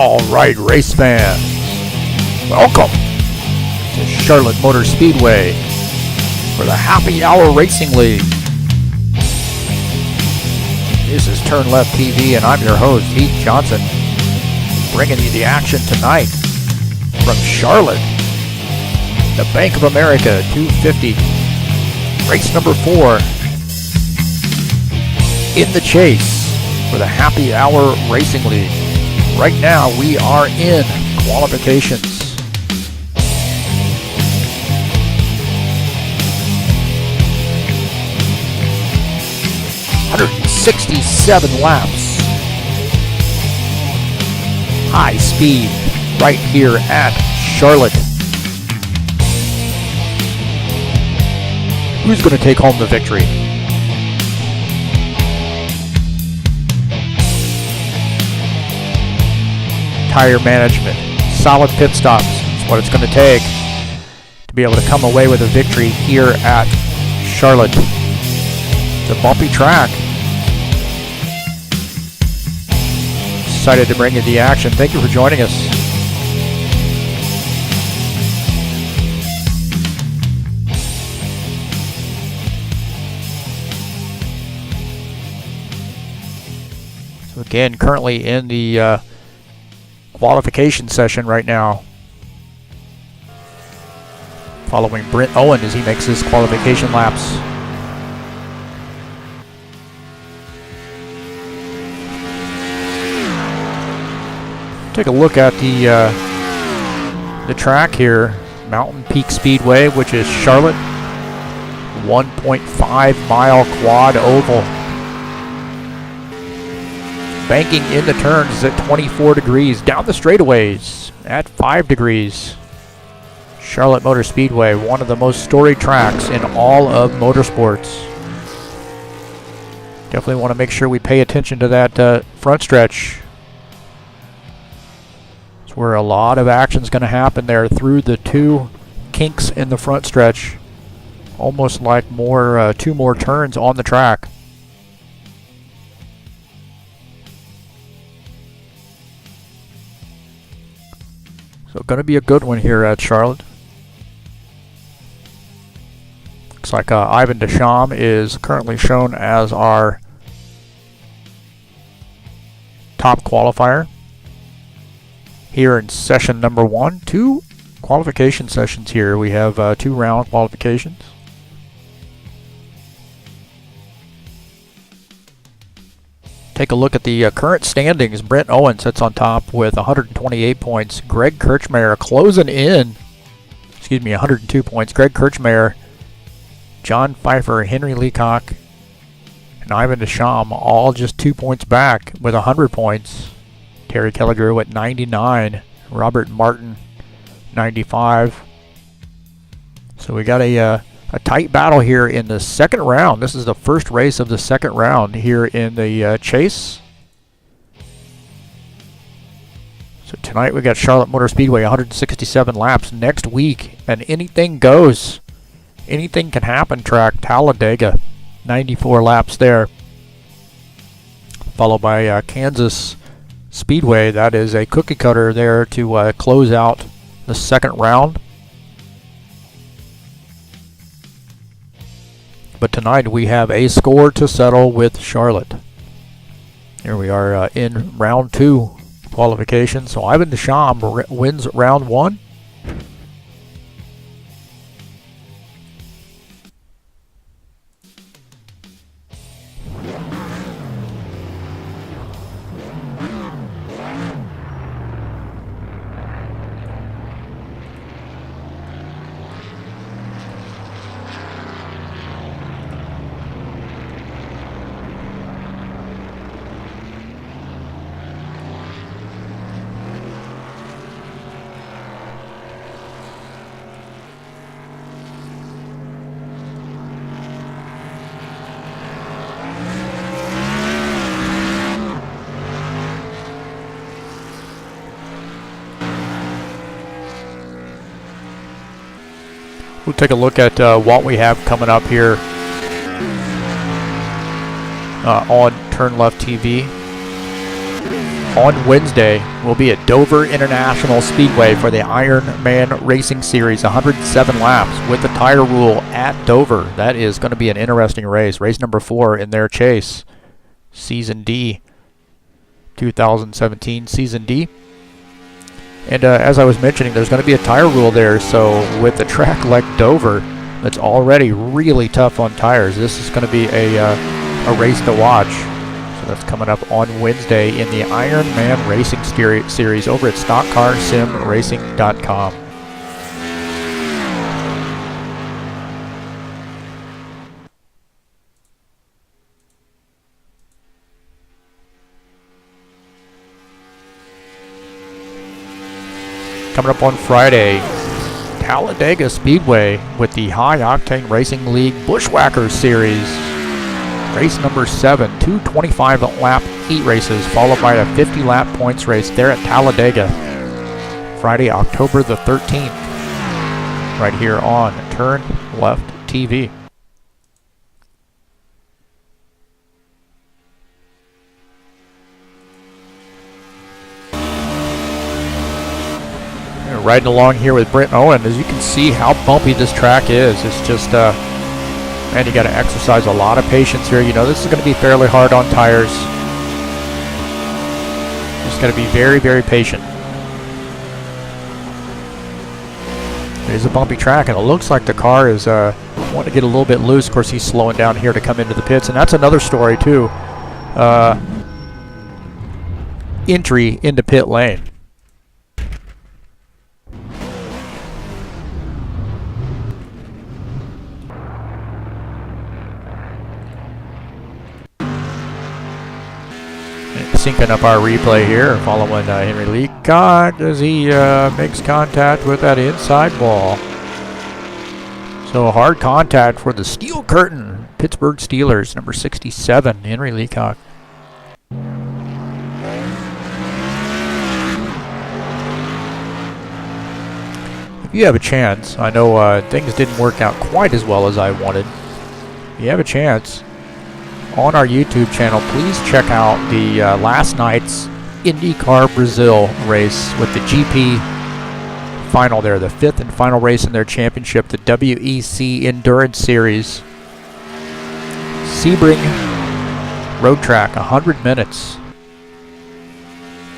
All right, race fans, welcome to Charlotte Motor Speedway for the Happy Hour Racing League. This is TurnLeft TV, and I'm your host, Heath Johnson, bringing you the action tonight from Charlotte, the Bank of America 250, race number 4, in the chase for the Happy Hour Racing League. Right now, we are in qualifications. ...167 laps. High speed right here at Charlotte. Who's going to take home the victory? Tire management, solid pit stops is what it's going to take to be able to come away with a victory here at Charlotte. It's a bumpy track. Excited to bring you the action. Thank you for joining us. So again, currently in the qualification session right now, following Brent Owen as he makes his qualification laps. Take a look at the track here, Mountain Peak Speedway, which is Charlotte, 1.5 mile quad oval. Banking in the turns at 24 degrees. Down the straightaways at 5 degrees. Charlotte Motor Speedway, one of the most storied tracks in all of motorsports. Definitely want to make sure we pay attention to that front stretch. It's where a lot of action is going to happen there through the two kinks in the front stretch. Almost like two more turns on the track. So going to be a good one here at Charlotte. Looks like Ivan Deschamps is currently shown as our top qualifier here in session number 1. 2 qualification sessions here. We have 2 round qualifications. Take a look at the current standings. Brent Owen sits on top with 128 points. Greg Kirchmeier closing in. 102 points. Greg Kirchmeier, John Pfeiffer, Henry Leacock, and Ivan Deschamps all just 2 points back with 100 points. Terry Kelligrew at 99. Robert Martin, 95. So we got a tight battle here in the second round. This is the first race of the second round here in the chase. So tonight we got Charlotte Motor Speedway, 167 laps. Next week, and anything goes. Anything can happen track, Talladega, 94 laps there. Followed by Kansas Speedway. That is a cookie cutter there to close out the second round. But tonight we have a score to settle with Charlotte. Here we are in round 2 qualification. So Ivan Deschamps wins round 1. We'll take a look at what we have coming up here on TurnLeft TV. on Wednesday, we'll be at Dover International Speedway for the Ironman Racing Series, 107 laps with the tire rule at Dover. That is going to be an interesting race. Race number 4 in their chase, Season D, 2017 Season D. And as I was mentioning, there's going to be a tire rule there, so with a track like Dover that's already really tough on tires, this is going to be a race to watch. So that's coming up on Wednesday in the Ironman Racing Series over at StockCarSimRacing.com. Coming up on Friday, Talladega Speedway with the High Octane Racing League Bushwhackers Series. Race number 7, 225 lap heat races, followed by a 50 lap points race there at Talladega. Friday, October the 13th, right here on TurnLeft TV. Riding along here with Brent and Owen, as you can see how bumpy this track is. It's just, man, you got to exercise a lot of patience here. You know, this is going to be fairly hard on tires. Just got to be very, very patient. It is a bumpy track, and it looks like the car is wanting to get a little bit loose. Of course, he's slowing down here to come into the pits, and that's another story too. Entry into pit lane. Syncing up our replay here, following Henry Leacock as he makes contact with that inside wall. So hard contact for the Steel Curtain, Pittsburgh Steelers, number 67, Henry Leacock. If you have a chance, I know things didn't work out quite as well as I wanted. If you have a chance, on our YouTube channel, please check out the last night's IndyCar Brazil race with the GP final there, the 5th and final race in their championship, the WEC Endurance Series. Sebring Road Track, 100 minutes.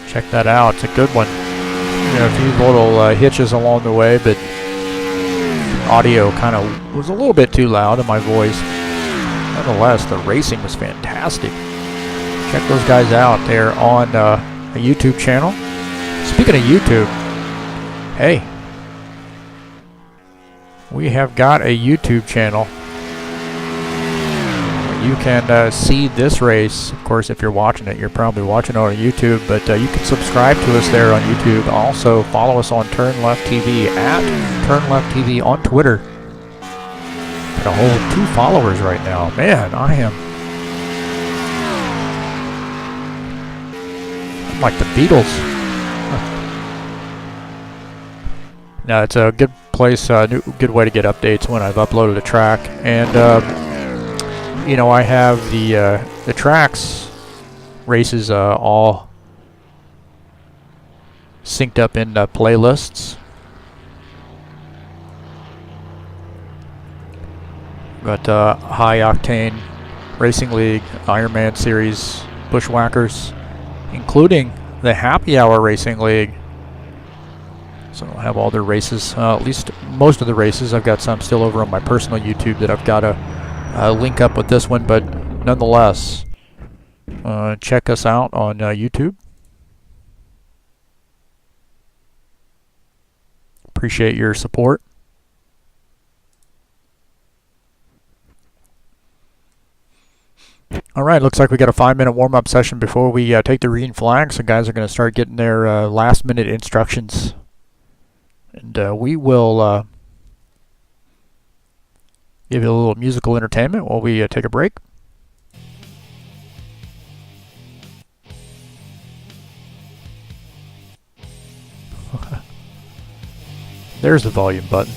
Check that out, it's a good one. You know, a few little hitches along the way, but audio kind of was a little bit too loud in my voice. Nonetheless, the racing was fantastic. Check those guys out there on a YouTube channel. Speaking of YouTube, hey, we have got a YouTube channel. You can see this race. Of course, if you're watching it, you're probably watching it on YouTube, but you can subscribe to us there on YouTube. Also, follow us on TurnLeft TV, at TurnLeft TV on Twitter. Got a whole 2 followers right now. Man, I'm like the Beatles. Now, it's a good place, good way to get updates when I've uploaded a track. And, you know, I have the tracks races all synced up in playlists. Got High Octane Racing League, Ironman Series, Bushwhackers, including the Happy Hour Racing League. So I'll have all their races, at least most of the races. I've got some still over on my personal YouTube that I've got to link up with this one, but nonetheless, check us out on YouTube. Appreciate your support. All right, looks like we got a 5-minute warm-up session before we take the green flag. So guys are going to start getting their last-minute instructions. And we will give you a little musical entertainment while we take a break. There's the volume button.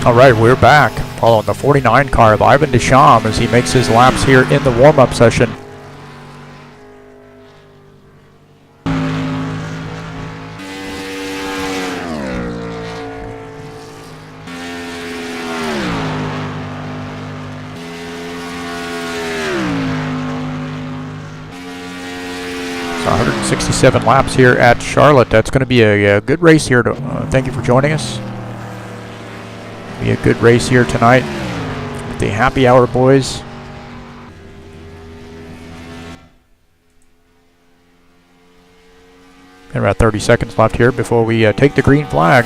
All right, we're back following the 49 car of Ivan Deschamps as he makes his laps here in the warm-up session. So 167 laps here at Charlotte. That's going to be a good race here. Thank you for joining us. Be a good race here tonight with the happy hour boys. And about 30 seconds left here before we take the green flag.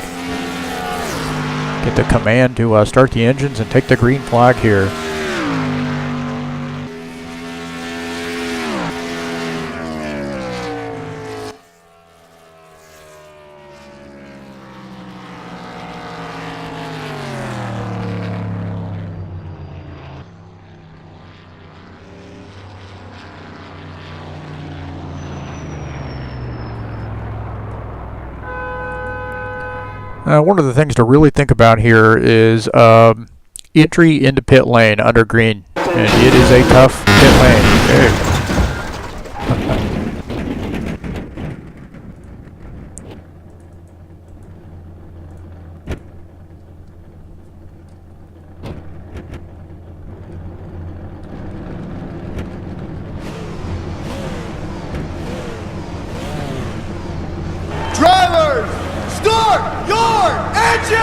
Get the command to start the engines and take the green flag here. One of the things to really think about here is entry into pit lane under green. And it is a tough pit lane. Okay. Drivers, start your engines!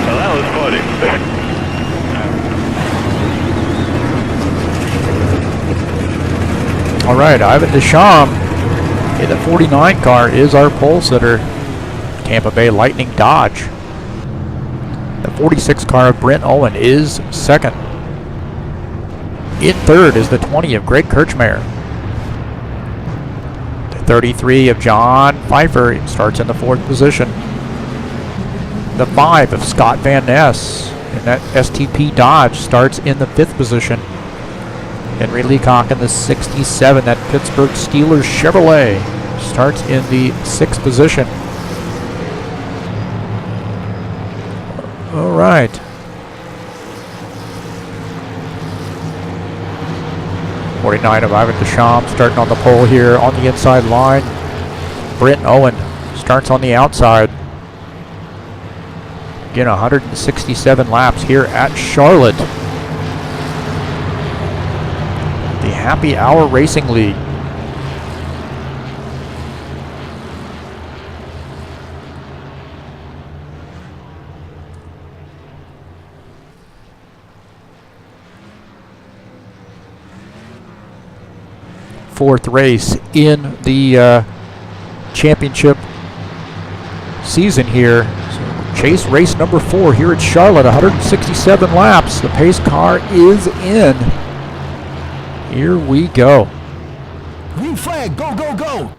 Well, that was funny. All right, Ivan Deschamps in the 49 car is our pole sitter. Tampa Bay Lightning Dodge. The 46 car of Brent Owen is second. In third is the 20 of Greg Kirchmeier. 33 of John Pfeiffer starts in the fourth position. The 5 of Scott Van Ness in that STP Dodge starts in the fifth position. Henry Leacock in the 67, that Pittsburgh Steelers Chevrolet starts in the sixth position. All right. '49 of Ivan Deschamps starting on the pole here on the inside line. Brent Owen starts on the outside. Again, 167 laps here at Charlotte. The Happy Hour Racing League. Fourth race in the championship season here. So chase race number 4 here at Charlotte, 167 laps. The pace car is in. Here we go. Green flag, go, go, go!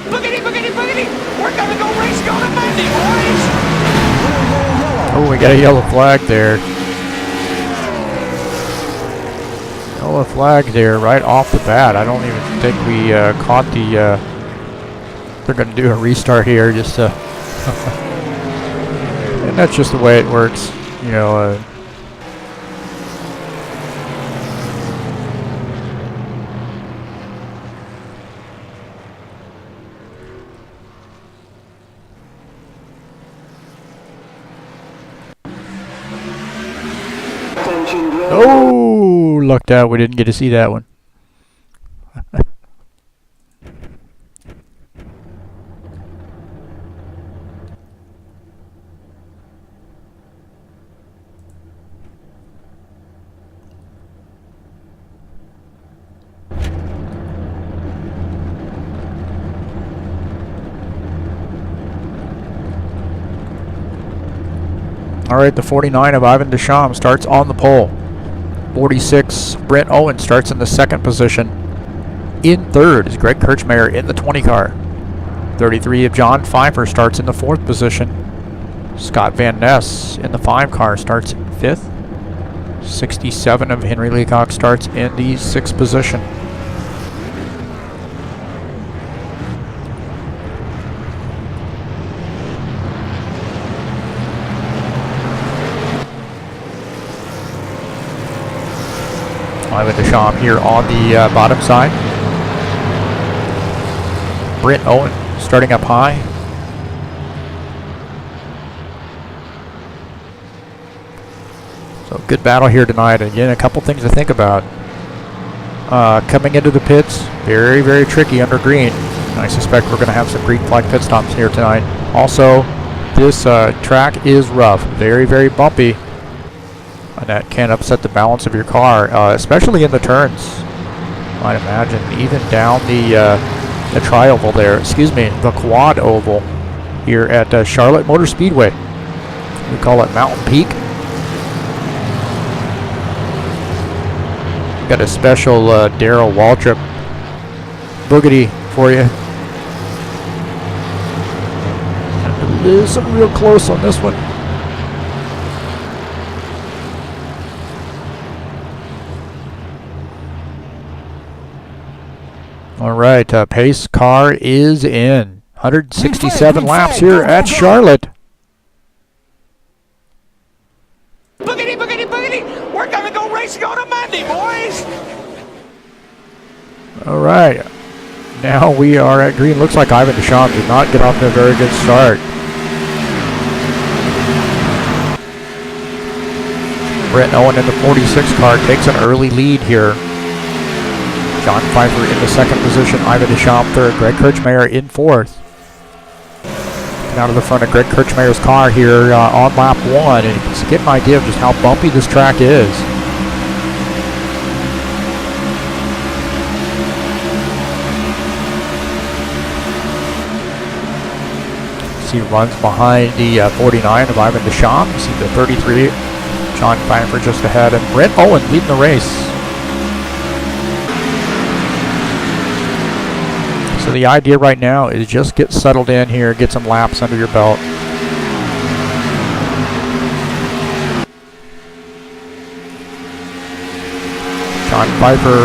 Boogity, boogity, boogity! We're gonna go race, go to Monday, boys! Oh, we got a yellow flag there. Yellow flag there right off the bat. I don't even think we caught the... they're going to do a restart here just to... and that's just the way it works. You know... Oh, lucked out. We didn't get to see that one. All right, the 49 of Ivan Deschamps starts on the pole. 46, Brent Owen starts in the second position. In third is Greg Kirchmeier in the 20 car. 33 of John Pfeiffer starts in the fourth position. Scott Van Ness in the 5 car starts in fifth. 67 of Henry Leacock starts in the sixth position. Ivan Deschamps here on the bottom side. Brent Owen starting up high. So good battle here tonight. Again, a couple things to think about. Coming into the pits, very, very tricky under green. I suspect we're going to have some green flag pit stops here tonight. Also, this track is rough, very, very bumpy. And that can upset the balance of your car, especially in the turns. I'd imagine even down the tri-oval there, the quad oval here at Charlotte Motor Speedway. We call it Mountain Peak. Got a special Darrell Waltrip boogity for you. And it is real close on this one. All right, pace car is in. 167 laps here at Charlotte. Boogity, boogity, boogity. We're going to go racing on a Monday, boys. All right. Now we are at green. Looks like Ivan Deschamps did not get off to a very good start. Brent Owen in the 46 car takes an early lead here. John Pfeiffer in the second position, Ivan Deschamps third, Greg Kirchmeier in fourth. Out of the front of Greg Kirchmeier's car here on lap 1, and you can get an idea of just how bumpy this track is. See runs behind the 49 of Ivan Deschamps. You see the 33, John Pfeiffer just ahead, and Brent Owen leading the race. So the idea right now is just get settled in here, get some laps under your belt. John Pfeiffer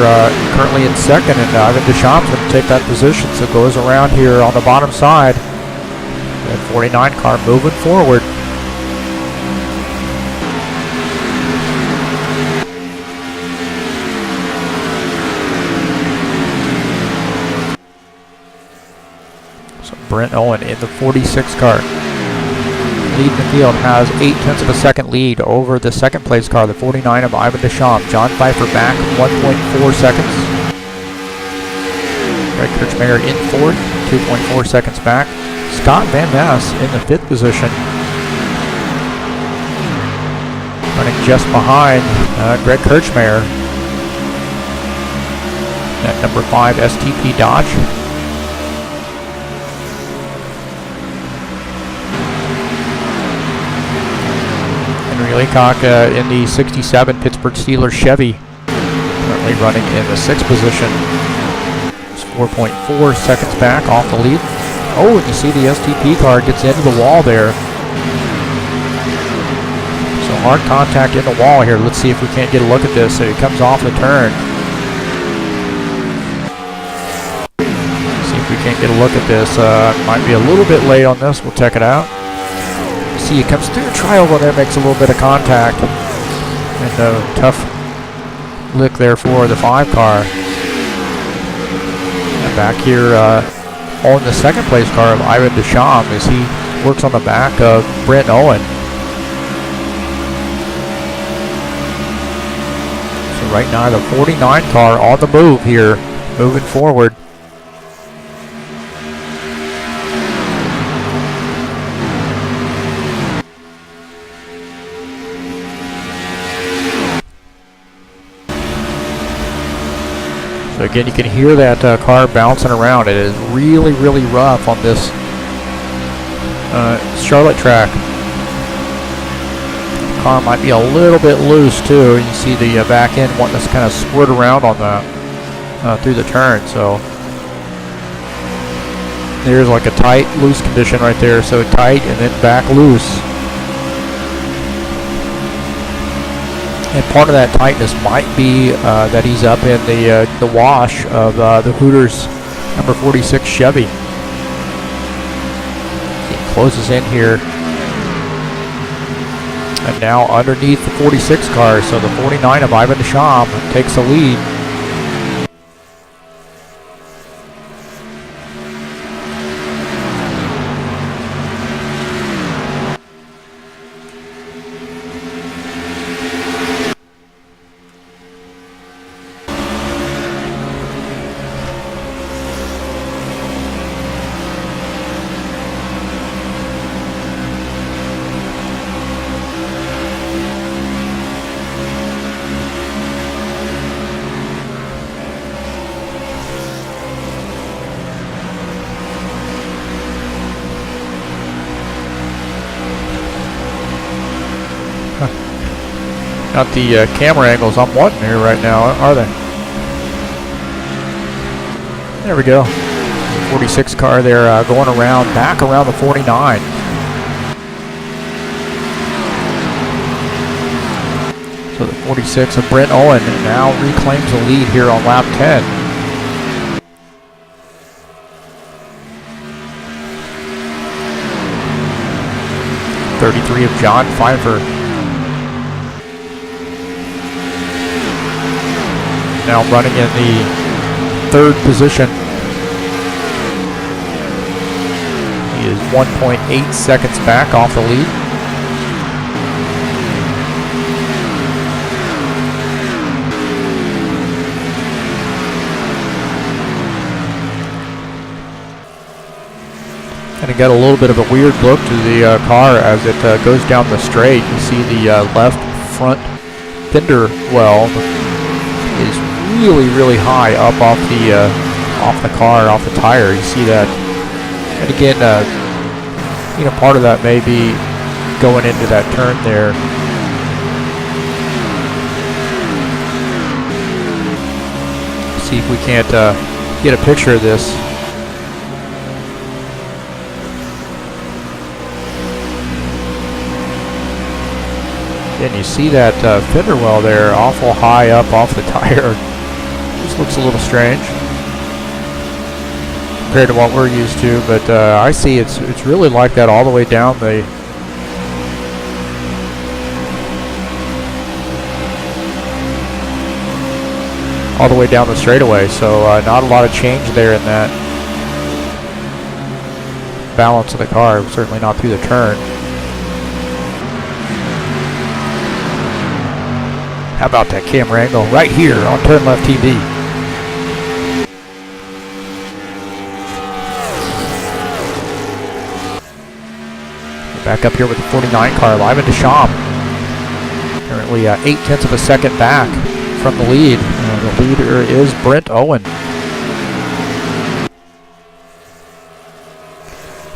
currently in second, and Ivan Deschamps going to take that position. So goes around here on the bottom side. That 49 car moving forward. Brent Owen in the 46 car. Leading the field, has 0.8 of a second lead over the second place car, the 49 of Ivan Deschamps. John Pfeiffer back 1.4 seconds. Greg Kirchmeier in fourth, 2.4 seconds back. Scott Van Ness in the fifth position. Running just behind Greg Kirchmeier. At number 5 STP Dodge. Leacock in the 67 Pittsburgh Steelers Chevy, currently running in the 6th position. It's 4.4 seconds back off the lead. Oh, and you see the STP car gets into the wall there. So hard contact in the wall here. Let's see if we can't get a look at this. So it comes off the turn. See if we can't get a look at this. Might be a little bit late on this. We'll check it out. See, it comes through the tri-oval there, makes a little bit of contact, and a tough lick there for the 5 car. And back here on the second place car of Ivan Deschamps as he works on the back of Brent Owen. So right now the 49 car on the move here, moving forward. So again, you can hear that car bouncing around. It is really, really rough on this Charlotte track. The car might be a little bit loose too. You see the back end wanting to kind of squirt around on the through the turn. So there's like a tight, loose condition right there. So tight and then back loose. And part of that tightness might be that he's up in the wash of the Hooters number 46 Chevy. He closes in here And now underneath the 46 car, so the 49 of Ivan Deschamps takes the lead. Not the camera angles I'm wanting here right now, are they? There we go. 46 car there going around, back around the 49. So the 46 of Brent Owen now reclaims the lead here on lap 10. .33 of John Pfeiffer. Now running in the third position. He is 1.8 seconds back off the lead. And it got a little bit of a weird look to the car as it goes down the straight. You see the left front fender well is really high up off the car, off the tire. You see that, and again, you know, part of that may be going into that turn there. See if we can't get a picture of this. And you see that fender well there, awful high up off the tire. Just looks a little strange compared to what we're used to, but I see it's really like that all the way down the straightaway. So not a lot of change there in that balance of the car. Certainly not through the turn. How about that camera angle right here on TurnLeft TV? Back up here with the 49 car, Ivan Deschamps. Currently 0.8 of a second back from the lead. The leader is Brent Owen.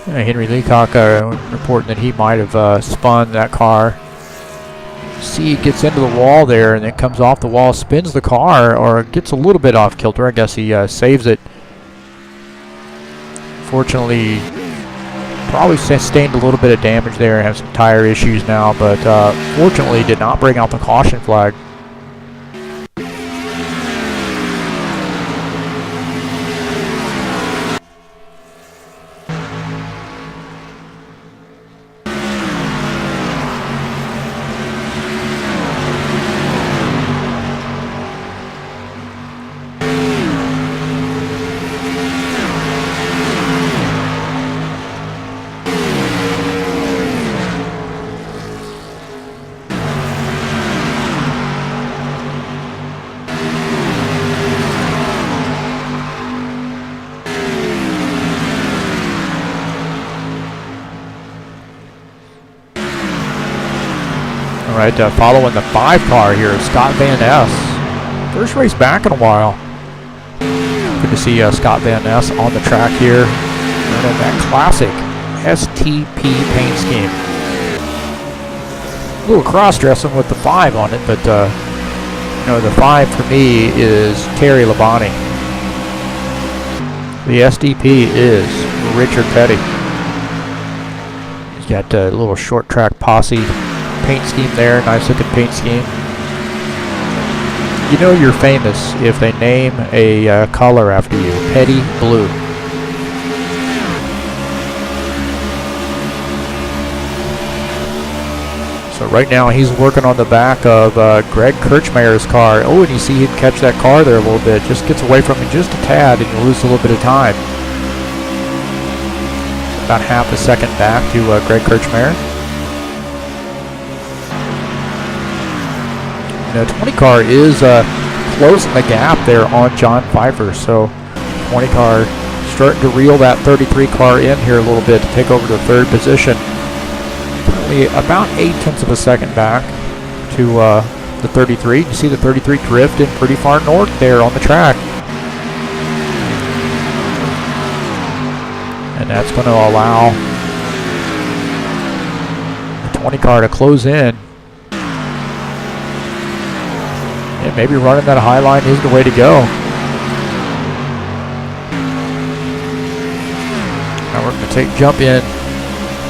Henry Leacock reporting that he might have spun that car. See, it gets into the wall there and then comes off the wall, spins the car, or gets a little bit off kilter. I guess he saves it. Fortunately, probably sustained a little bit of damage there and has some tire issues now, but fortunately did not bring out the caution flag. All right, following the 5 car here, Scott Van Ness. First race back in a while. Good to see Scott Van Ness on the track here. And in that classic STP paint scheme. A little cross-dressing with the 5 on it, but you know, the 5 for me is Terry Labonte. The SDP is Richard Petty. He's got a little short track posse paint scheme there, nice looking paint scheme. You know you're famous if they name a color after you, Petty Blue. So So right now he's working on the back of Greg Kirchmeyer's car. Oh, and you see him catch that car there a little bit. Just gets away from him just a tad, and you lose a little bit of time. About half a second back to Greg Kirchmeyer. The 20 car is closing the gap there on John Pfeiffer. So 20 car starting to reel that 33 car in here a little bit to take over the third position. Currently about 0.8 of a second back to the 33. You see the 33 drifting pretty far north there on the track. And that's going to allow the 20 car to close in. And maybe running that high line is the way to go. Now we're going to jump in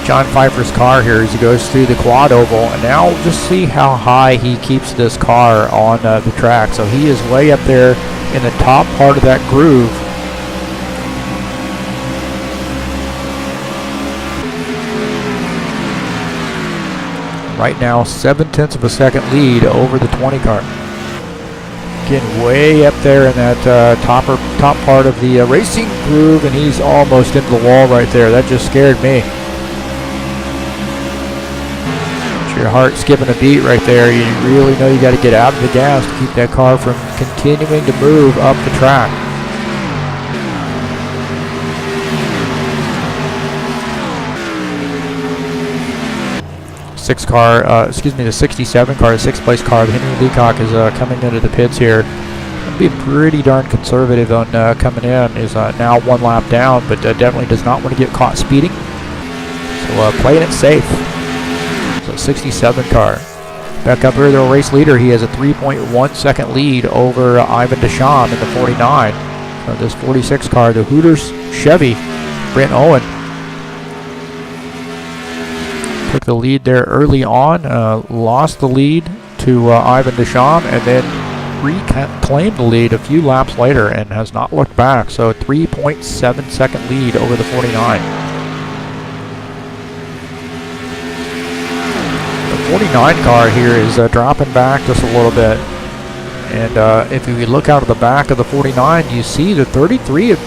John Pfeiffer's car here as he goes through the quad oval. And now we'll just see how high he keeps this car on the track. So he is way up there in the top part of that groove. Right now, 0.7 of a second lead over the 20 car. Again, way up there in that top part of the racing groove, and he's almost into the wall right there. That just scared me. Your heart skipping a beat right there. You really know you got to get out of the gas to keep that car from continuing to move up the track. The 67 car, the sixth place car of Henry Leacock is coming into the pits here. Be pretty darn conservative on coming in. Is now one lap down, but definitely does not want to get caught speeding. So playing it safe. So 67 car. Back up here, the race leader. He has a 3.1 second lead over Ivan Deschamps in the 49. So this 46 car, the Hooters Chevy, Brent Owen, took the lead there early on, lost the lead to Ivan Deschamps, and then reclaimed the lead a few laps later and has not looked back. So a 3.7 second lead over the 49. The 49 car here is dropping back just a little bit. And if you look out of the back of the 49, you see the 33 of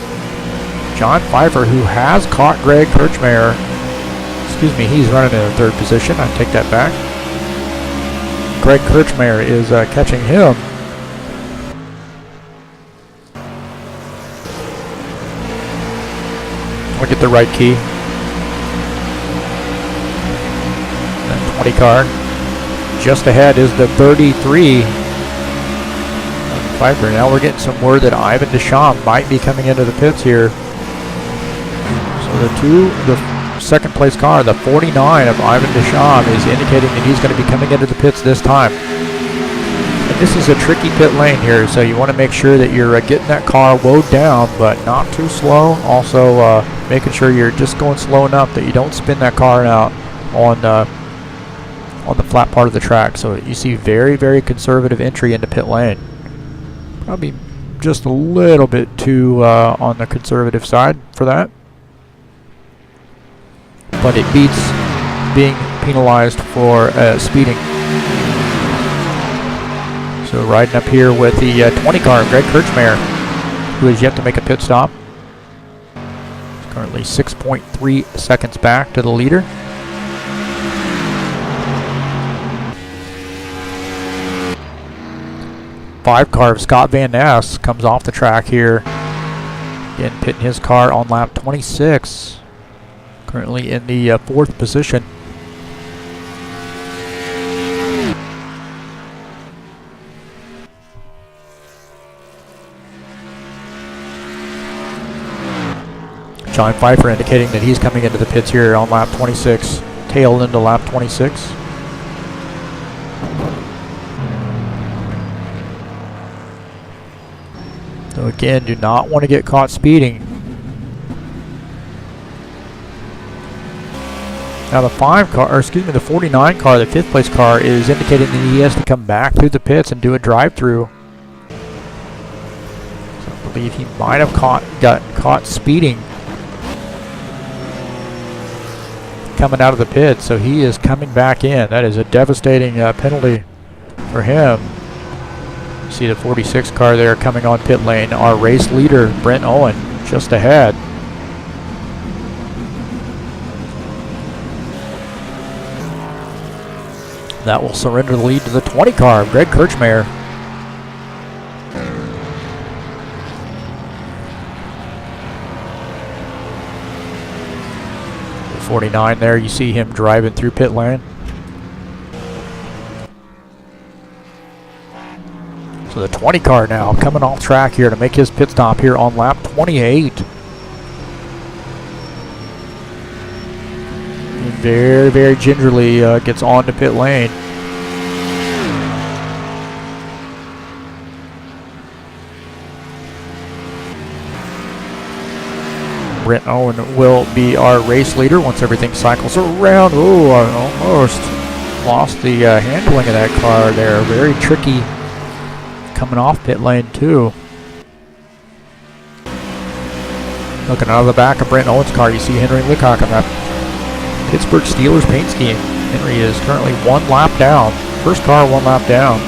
John Pfeiffer, who has caught Greg Kirchmeyer. Excuse me, he's running in the third position. I take that back. Greg Kirchmeyer is catching him. Look at the right key. That 20 car. Just ahead is the 33 Pfeiffer. Now we're getting some word that Ivan Deschamps might be coming into the pits here. So the second place car, the 49 of Ivan Deschamps, is indicating that he's going to be coming into the pits this time. And this is a tricky pit lane here, so you want to make sure that you're getting that car woed down, but not too slow. Also, making sure you're just going slow enough that you don't spin that car out on the flat part of the track. So you see very, very conservative entry into pit lane. Probably just a little bit too on the conservative side for that. But it beats being penalized for speeding. So riding up here with the 20 car, Greg Kirchmeyer, who has yet to make a pit stop. He's currently 6.3 seconds back to the leader. Five car of Scott Van Ness comes off the track here. Again, pitting his car on lap 26. Currently in the fourth position. John Pfeiffer indicating that he's coming into the pits here on lap 26, tail into lap 26. So again, do not want to get caught speeding. Now the the 49 car, the fifth place car, is indicating that he has to come back through the pits and do a drive-through. So I believe he might have got caught speeding. coming out of the pit, so he is coming back in. That is a devastating penalty for him. You see the 46 car there coming on pit lane. Our race leader, Brent Owen, just ahead. That will surrender the lead to the 20 car, Greg Kirchmeier. The 49 there, you see him driving through pit lane. So the 20 car now coming off track here to make his pit stop here on lap 28. Very, very gingerly gets onto pit lane. Brent Owen will be our race leader once everything cycles around. Oh, I almost lost the handling of that car there. Very tricky coming off pit lane too. Looking out of the back of Brent Owen's car, you see Henry Leacock on that Pittsburgh Steelers paint scheme. Henry is currently 1 lap down. First car 1 lap down.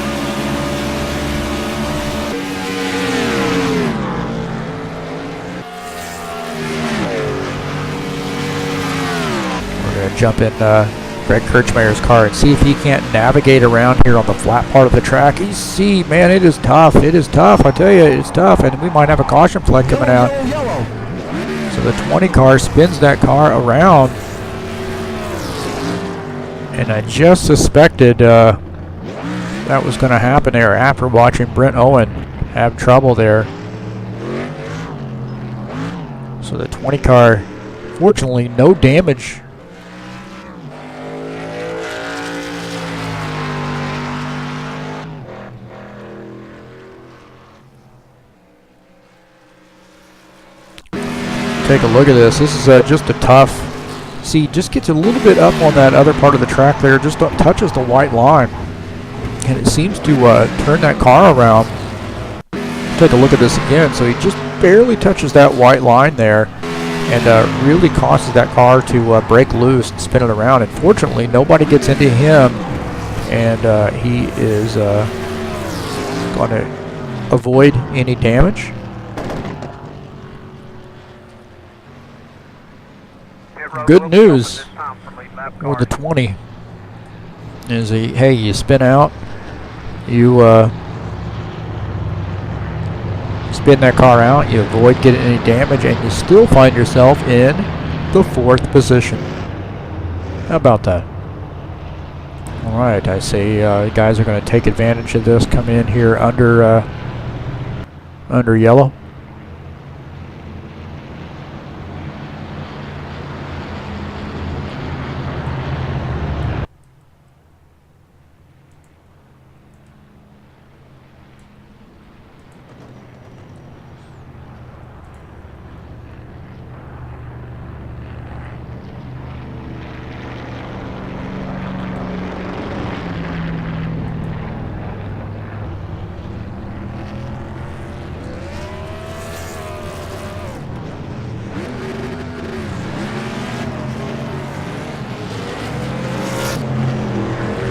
We're going to jump in Greg Kirchmeier's car and see if he can't navigate around here on the flat part of the track. You see, man, it is tough. It is tough. I tell you, it's tough. And we might have a caution flag coming out. So the 20 car spins that car around. And I just suspected that was going to happen there after watching Brent Owen have trouble there. So the 20 car, fortunately, no damage. Take a look at this. This is just a tough. See, just gets a little bit up on that other part of the track there, just touches the white line. And it seems to turn that car around. Take a look at this again. So he just barely touches that white line there and really causes that car to break loose and spin it around. And fortunately, nobody gets into him, and he is going to avoid any damage. Good news with the 20 is hey, you spin out, you spin that car out, you avoid getting any damage, and you still find yourself in the 4th position. How about that? All right, I say guys are going to take advantage of this, come in here under yellow.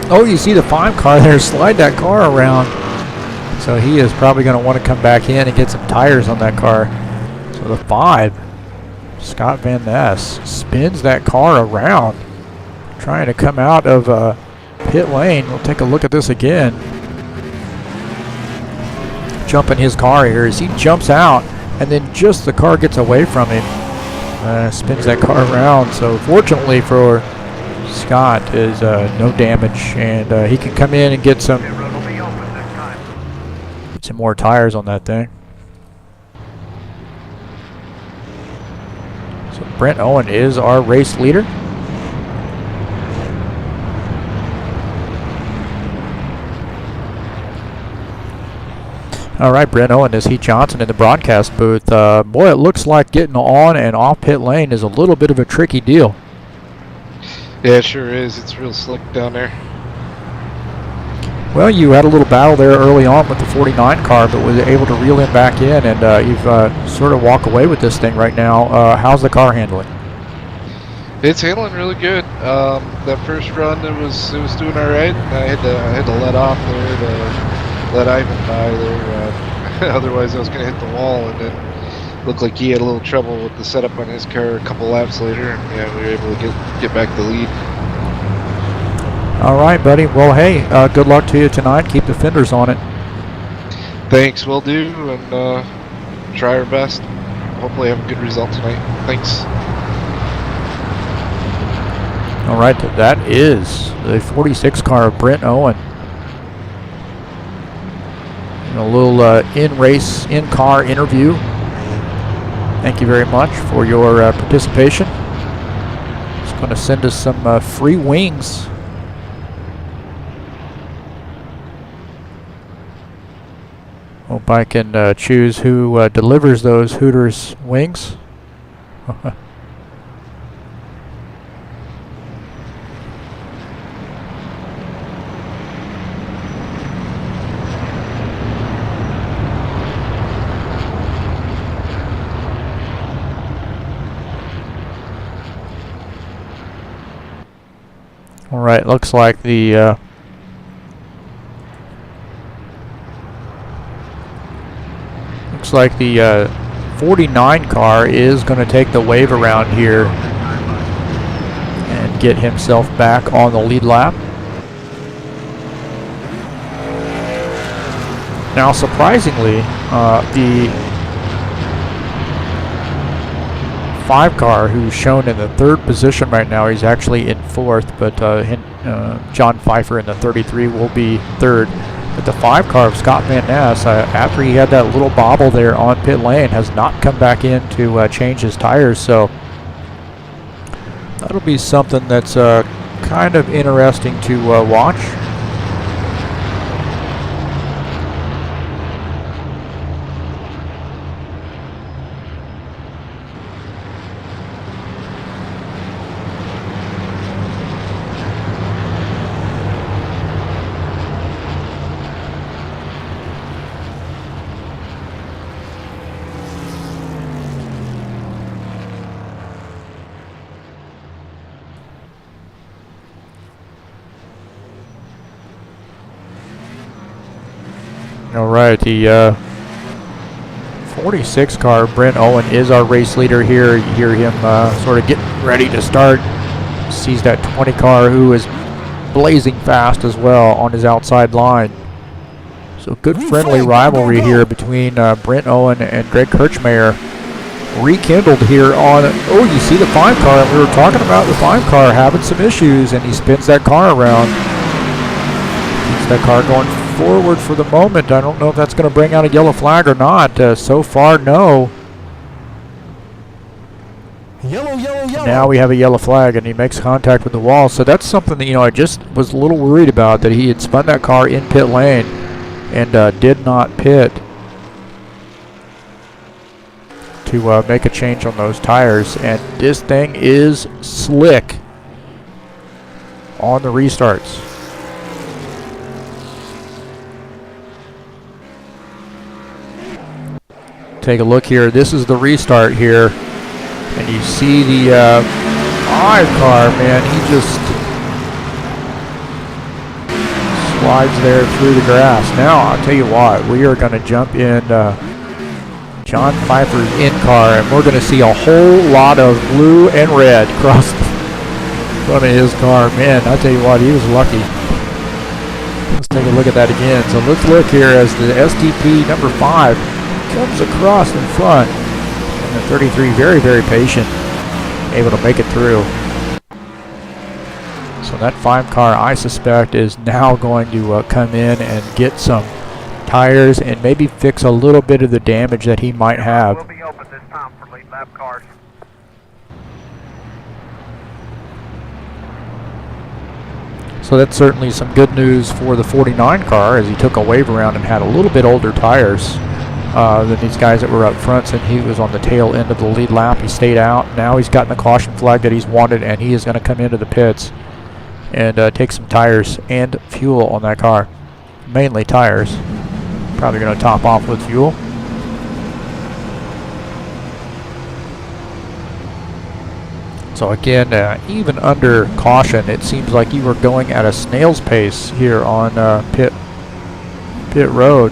Oh, you see the 5 car there slide that car around. So he is probably going to want to come back in and get some tires on that car. So the 5, Scott Van Ness, spins that car around, trying to come out of pit lane. We'll take a look at this again. Jumping his car here as he jumps out, and then just the car gets away from him. Spins that car around. So fortunately for Scott is no damage, and he can come in and get some more tires on that thing. So Brent Owen is our race leader. All right, Brent Owen is Heath Johnson in the broadcast booth. Boy, it looks like getting on and off pit lane is a little bit of a tricky deal. Yeah, it sure is. It's real slick down there. Well, you had a little battle there early on with the 49 car, but was able to reel him back in, and you've sort of walk away with this thing right now. How's the car handling? It's handling really good. That first run, it was doing all right. I had to let off there to let Ivan by there. Otherwise, I was gonna hit the wall, and then looked like he had a little trouble with the setup on his car a couple laps later, and yeah, we were able to get back the lead. All right, buddy. Well, hey, good luck to you tonight. Keep the fenders on it. Thanks, will do, and try our best. Hopefully, have a good result tonight. Thanks. All right, that is the 46 car of Brent Owen. And a little in-car interview. Thank you very much for your participation. It's going to send us some free wings. Hope I can choose who delivers those Hooters wings. All right, looks like the 49 car is going to take the wave around here and get himself back on the lead lap. Now, surprisingly, the 5 car, who's shown in the 3rd position right now, he's actually in 4th, but John Pfeiffer in the 33 will be 3rd. But the 5 car of Scott Van Ness, after he had that little bobble there on pit lane, has not come back in to change his tires. So that'll be something that's kind of interesting to watch. All right, the 46 car, Brent Owen, is our race leader here. You hear him sort of getting ready to start. Sees that 20 car who is blazing fast as well on his outside line. So good friendly rivalry here between Brent Owen and Greg Kirchmeier. Rekindled here on, oh, you see the 5 car. We were talking about the 5 car having some issues, and he spins that car around. Keeps that car going forward for the moment. I don't know if that's going to bring out a yellow flag or not. So far, no. Yellow. Now we have a yellow flag, and he makes contact with the wall. So that's something that, I just was a little worried about, that he had spun that car in pit lane and did not pit to make a change on those tires. And this thing is slick on the restarts. Take a look here. This is the restart here, and you see the 5 car, man. He just slides there through the grass. Now, I'll tell you what, we are going to jump in John Pfeiffer's in car, and we're going to see a whole lot of blue and red across the front of his car. Man, I'll tell you what, he was lucky. Let's take a look at that again. So let's look here as the STP number 5 comes across in front, and the 33 very, very patient, able to make it through. So that 5 car, I suspect, is now going to come in and get some tires and maybe fix a little bit of the damage that he might have. Will be open this time for lead lap cars. So that's certainly some good news for the 49 car, as he took a wave around and had a little bit older tires than these guys that were up front, and he was on the tail end of the lead lap. He stayed out. Now he's gotten the caution flag that he's wanted, and he is going to come into the pits and take some tires and fuel on that car. Mainly tires. Probably going to top off with fuel. So again, even under caution, it seems like you were going at a snail's pace here on pit road.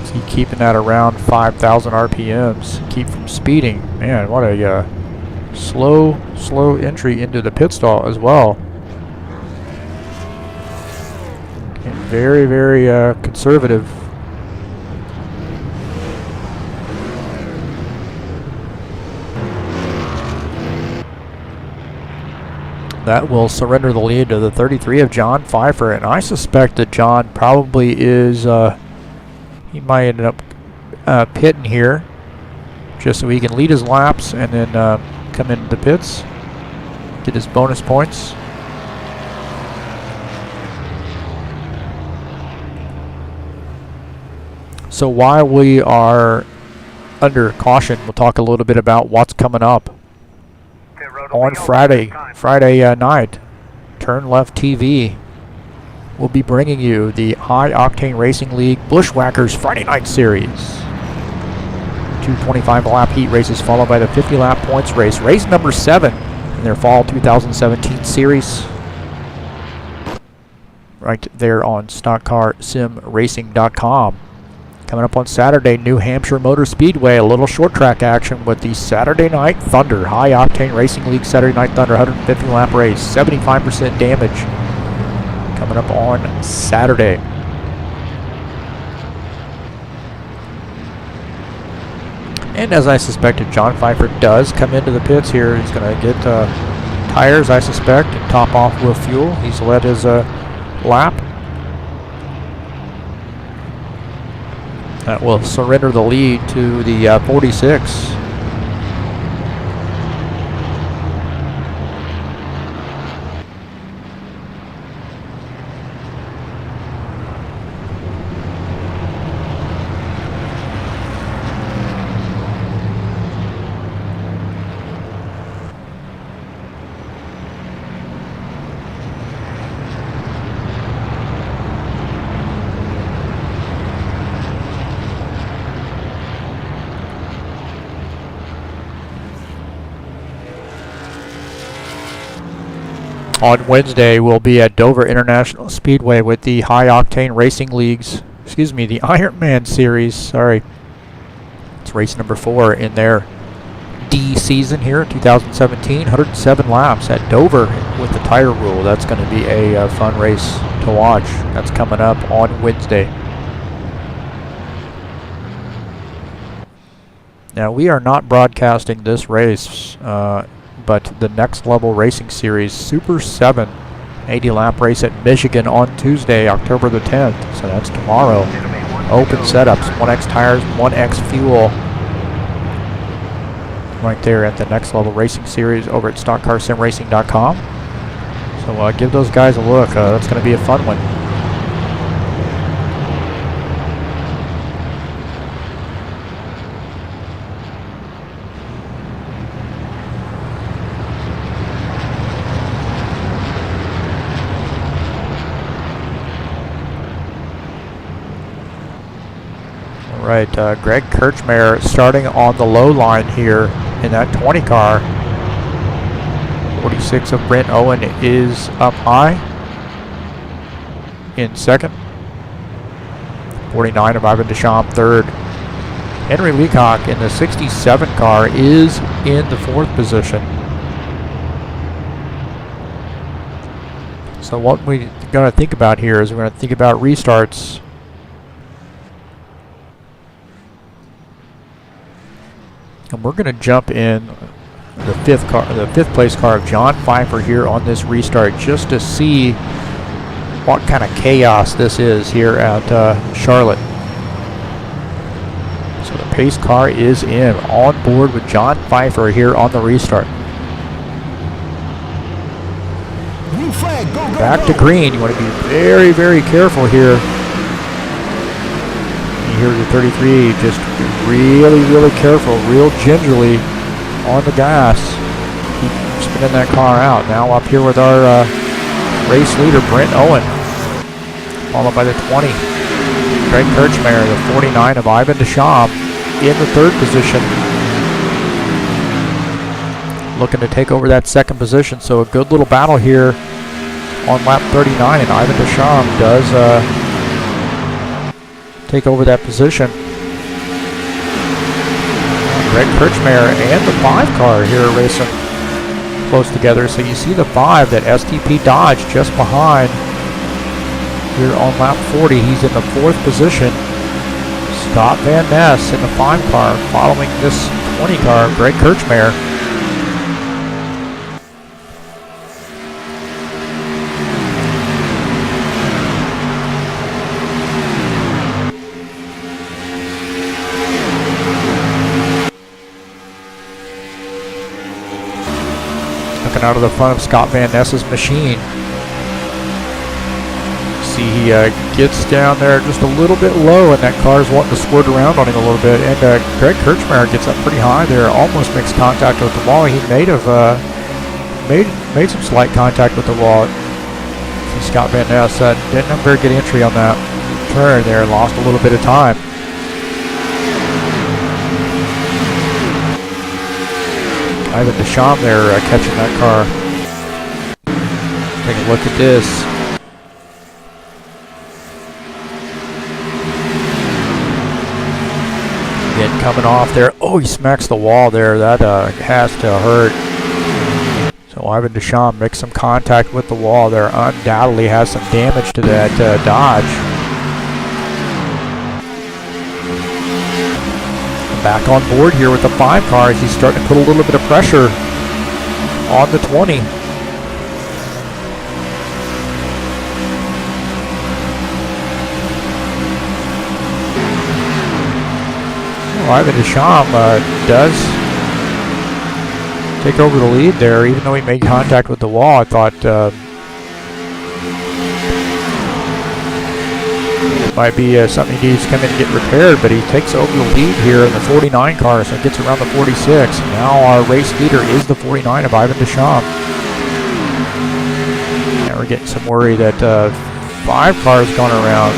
So you keeping that around 5,000 RPMs, keep from speeding. Man, what a slow entry into the pit stall as well. And very, very conservative. That will surrender the lead to the 33 of John Pfeiffer, and I suspect that John probably is, he might end up pitting here just so he can lead his laps and then come into the pits, get his bonus points. So while we are under caution, we'll talk a little bit about what's coming up. On Friday night, TurnLeft TV will be bringing you the High Octane Racing League Bushwhackers Friday Night Series. 225 lap heat races followed by the 50 lap points race. Race number 7 in their fall 2017 series. Right there on stockcarsimracing.com. Coming up on Saturday, New Hampshire Motor Speedway, a little short track action with the Saturday Night Thunder, High Octane Racing League Saturday Night Thunder 150 lap race, 75% damage. Coming up on Saturday. And as I suspected, John Pfeiffer does come into the pits here. He's going to get tires, I suspect, and top off with fuel. He's led his lap. That will surrender the lead to the 46. On Wednesday, we'll be at Dover International Speedway with the High Octane Racing League's, the Ironman Series, sorry. It's race number 4 in their D season here in 2017. 107 laps at Dover with the tire rule. That's going to be a fun race to watch. That's coming up on Wednesday. Now, we are not broadcasting this race, but the Next Level Racing Series Super 7 80 lap race at Michigan on Tuesday, October the 10th. So that's tomorrow. Open setups, 1X tires, 1X fuel. Right there at the Next Level Racing Series over at stockcarsimracing.com. So give those guys a look. That's going to be a fun one. Right, Greg Kirchmeier starting on the low line here in that 20 car. 46 of Brent Owen is up high in second. 49 of Ivan Deschamps third. Henry Leacock in the 67 car is in the 4th position. So what we're going to think about here is we're going to think about restarts. And we're going to jump in the 5th place car of John Pfeiffer here on this restart just to see what kind of chaos this is here at Charlotte. So the pace car is in, on board with John Pfeiffer here on the restart. Green flag, go, go, Back go. to green. You want to be very, very careful here. You hear the 33 just really, really careful, real gingerly on the gas. Keep spinning that car out. Now up here with our race leader, Brent Owen. Followed by the 20, Greg Kirchmeier, the 49 of Ivan Deschamps in the 3rd position. looking to take over that second position. So a good little battle here on lap 39, and Ivan Deschamps does take over that position. Greg Kirchmeier and the 5 car here racing close together. So you see the 5, that STP Dodge, just behind here on lap 40. He's in the 4th position. Scott Van Ness in the 5 car, following this 20 car, Greg Kirchmeier. Looking out of the front of Scott Van Ness's machine. See, he gets down there just a little bit low, and that car's wanting to squirt around on him a little bit. And Greg Kirchmeier gets up pretty high there, almost makes contact with the wall. He made some slight contact with the wall. See, Scott Van Ness didn't have a very good entry on that turn there, lost a little bit of time. Ivan Deschamps there catching that car. Take a look at this. Again, coming off there. Oh, he smacks the wall there. That has to hurt. So Ivan Deschamps makes some contact with the wall there. Undoubtedly has some damage to that Dodge. Back on board here with the 5 cars. He's starting to put a little bit of pressure on the 20. Well, Ivan Deschamps does take over the lead there, even though he made contact with the wall. I thought it might be something he needs to come in and get repaired, but he takes over the lead here in the 49 car, so it gets around the 46. Now our race leader is the 49 of Ivan Deschamps. Now we're getting some worry that 5 cars gone around.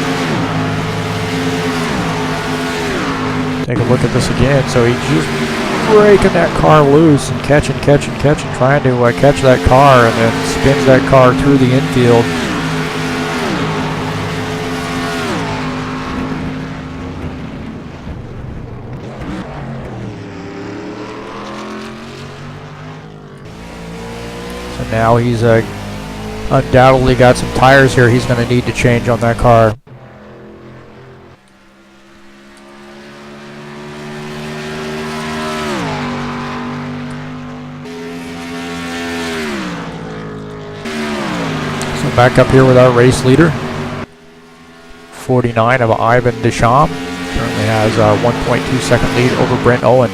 Take a look at this again. So he's just breaking that car loose and catching, trying to catch that car, and then spins that car through the infield. So now he's undoubtedly got some tires here he's going to need to change on that car. Back up here with our race leader, 49 of Ivan Deschamps. Currently has a 1.2 second lead over Brent Owen.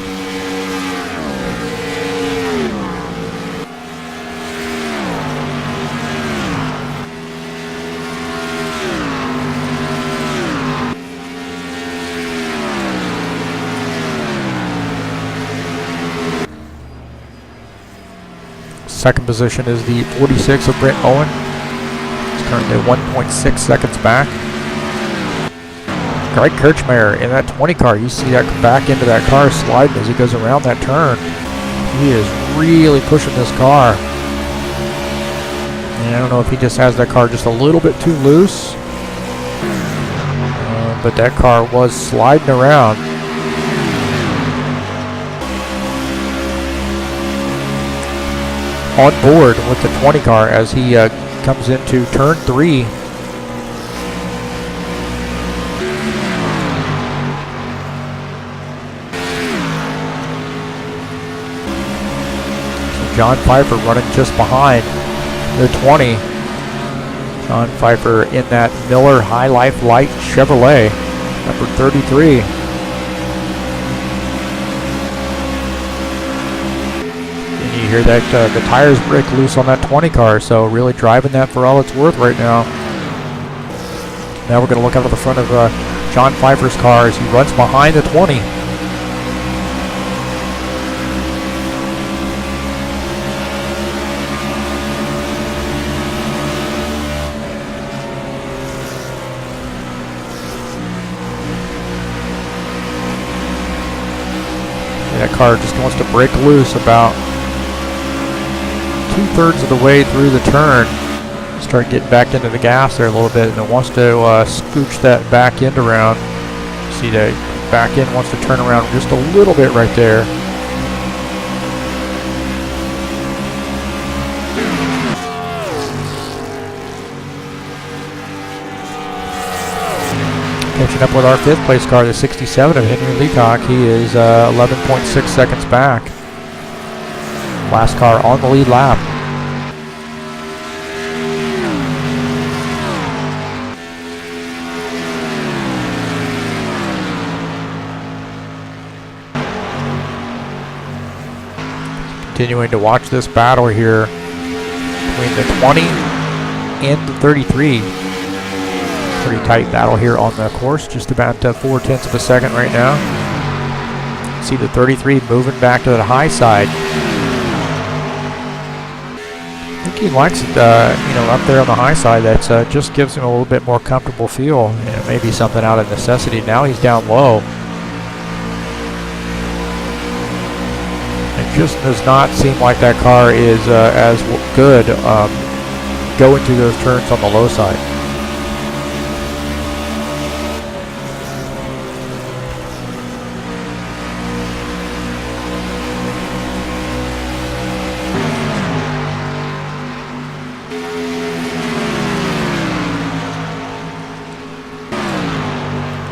Second position is the 46 of Brent Owen. Currently 1.6 seconds back. Greg Kirchmeier in that 20 car. You see that back into that car sliding as he goes around that turn. He is really pushing this car. And I don't know if he just has that car just a little bit too loose. But that car was sliding around. On board with the 20 car as he comes into turn 3. So John Pfeiffer running just behind the 20. John Pfeiffer in that Miller High Life Light Chevrolet, number 33. You hear that the tires break loose on that 20 car, so really driving that for all it's worth right now. Now we're going to look out of the front of John Pfeiffer's car as he runs behind the 20. That car just wants to break loose about 2/3 of the way through the turn. Start getting back into the gas there a little bit, and it wants to scooch that back end around. See that back end wants to turn around just a little bit right there. Catching up with our 5th place car, the 67 of Henry Leacock. He is 11.6 seconds back. Last car on the lead lap. Continuing to watch this battle here between the 20 and the 33. Pretty tight battle here on the course, just about 0.4 of a second right now. See the 33 moving back to the high side. I think he likes it, up there on the high side. That just gives him a little bit more comfortable feel. Maybe something out of necessity. Now he's down low. It just does not seem like that car is as good going through those turns on the low side.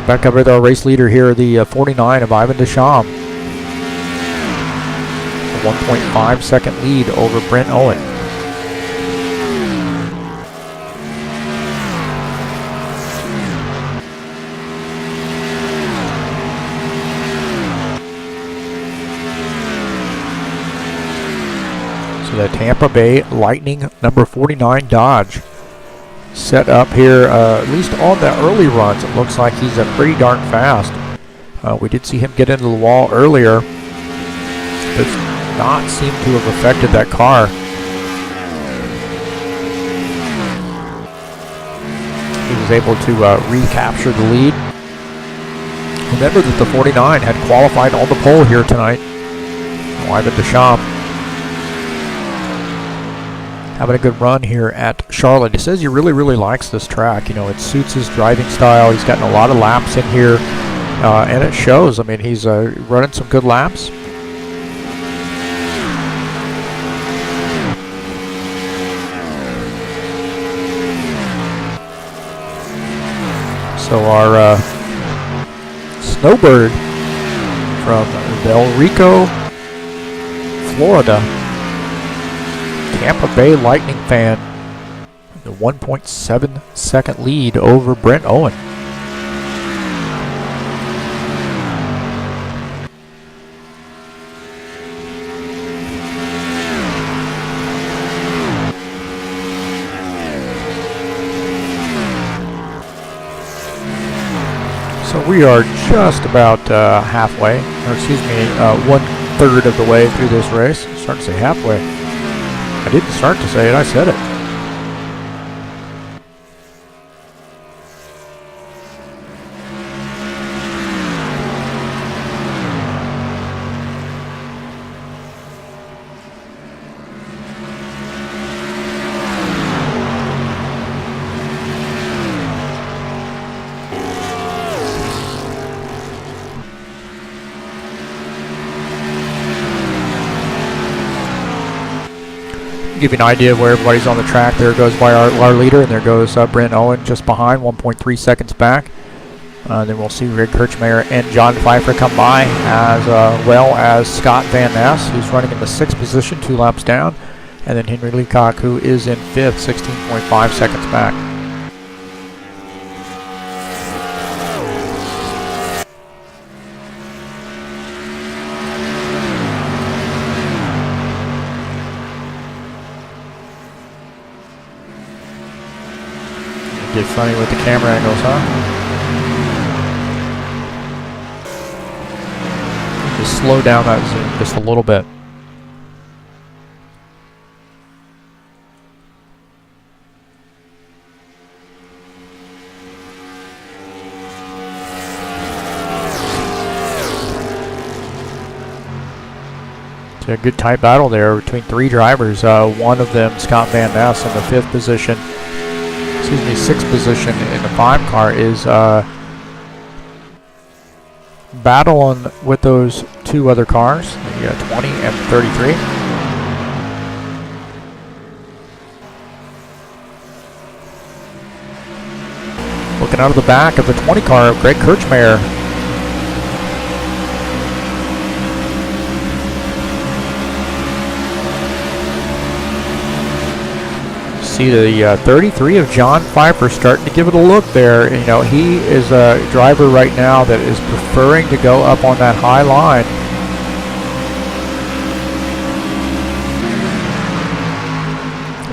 Back up with our race leader here, the 49 of Ivan Deschamps. A 1.5 second lead over Brent Owen. So the Tampa Bay Lightning number 49 Dodge. Set up here, at least on the early runs, it looks like he's pretty darn fast. We did see him get into the wall earlier. Does not seem to have affected that car. He was able to recapture the lead. Remember that the 49 had qualified on the pole here tonight. Ivan Deschamps having a good run here at Charlotte. He says he really, really likes this track. It suits his driving style. He's gotten a lot of laps in here, and it shows. I mean, he's running some good laps. So our Snowbird from Del Rico, Florida, Tampa Bay Lightning fan, the 1.7 second lead over Brent Owen. So we are just about halfway, or excuse me, 1/3 of the way through this race. I'm starting to say halfway. I didn't start to say it, I said it. Give you an idea of where everybody's on the track. There goes by our leader, and there goes Brent Owen just behind, 1.3 seconds back. Then we'll see Greg Kirchmeier and John Pfeiffer come by, as well as Scott Van Ness, who's running in the 6th position, 2 laps down. And then Henry Leacock, who is in 5th, 16.5 seconds back. Get funny with the camera angles, huh? Just slow down that zoom just a little bit. It's a good tight battle there between 3 drivers. One of them, Scott Van Ness, in the 5th position. Excuse me, 6th position in the 5 car is battling with those 2 other cars, the 20 and 33. Looking out of the back of the 20 car, Greg Kirchmeier. See the 33 of John Pfeiffer starting to give it a look there. You know, he is a driver right now that is preferring to go up on that high line.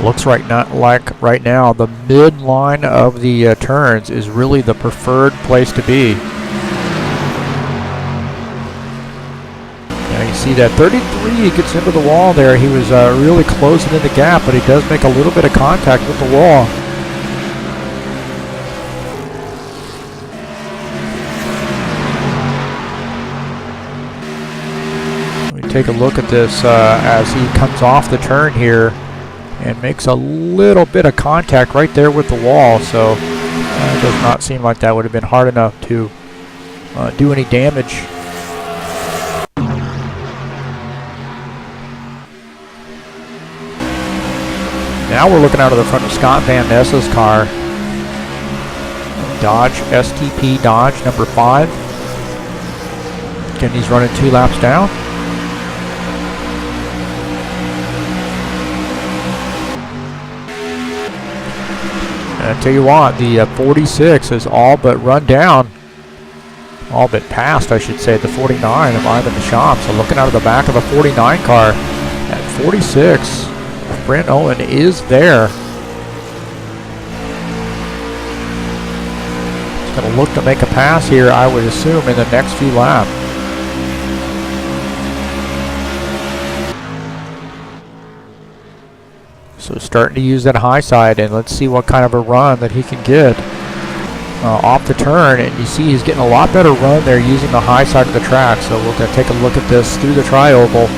Looks right now the mid line of the turns is really the preferred place to be. Now you see that 33 gets into the wall there. He was really closing in the gap, but he does make a little bit of contact with the wall. Let me take a look at this as he comes off the turn here and makes a little bit of contact right there with the wall, so it does not seem like that would have been hard enough to do any damage. Now we're looking out of the front of Scott Van Ness's car. Dodge STP Dodge number 5. Again, he's running 2 laps down. I tell you what, the 46 is all but run down, all but passed, I should say, the 49 of Ivan Deschamps. So looking out of the back of the 49 car, at 46, Brent Owen is there. He's going to look to make a pass here, I would assume, in the next few laps. So starting to use that high side, and let's see what kind of a run that he can get off the turn. And you see he's getting a lot better run there using the high side of the track. So we're going to take a look at this through the tri-oval.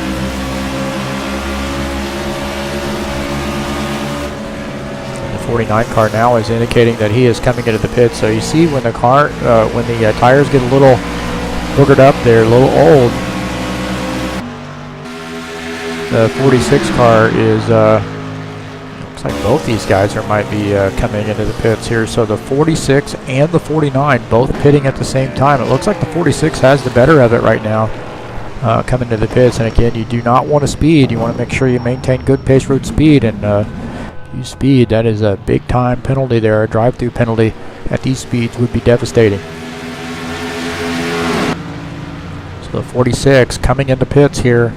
The 49 car now is indicating that he is coming into the pit. So you see when the car, when the tires get a little boogered up there, a little old, the 46 car is looks like both these guys might be coming into the pits here. So the 46 and the 49 both pitting at the same time. It looks like the 46 has the better of it right now coming to the pits. And again, you do not want to speed. You want to make sure you maintain good pace road speed. And you speed, that is a big time penalty there. A drive-through penalty at these speeds would be devastating. So the 46 coming into pits here.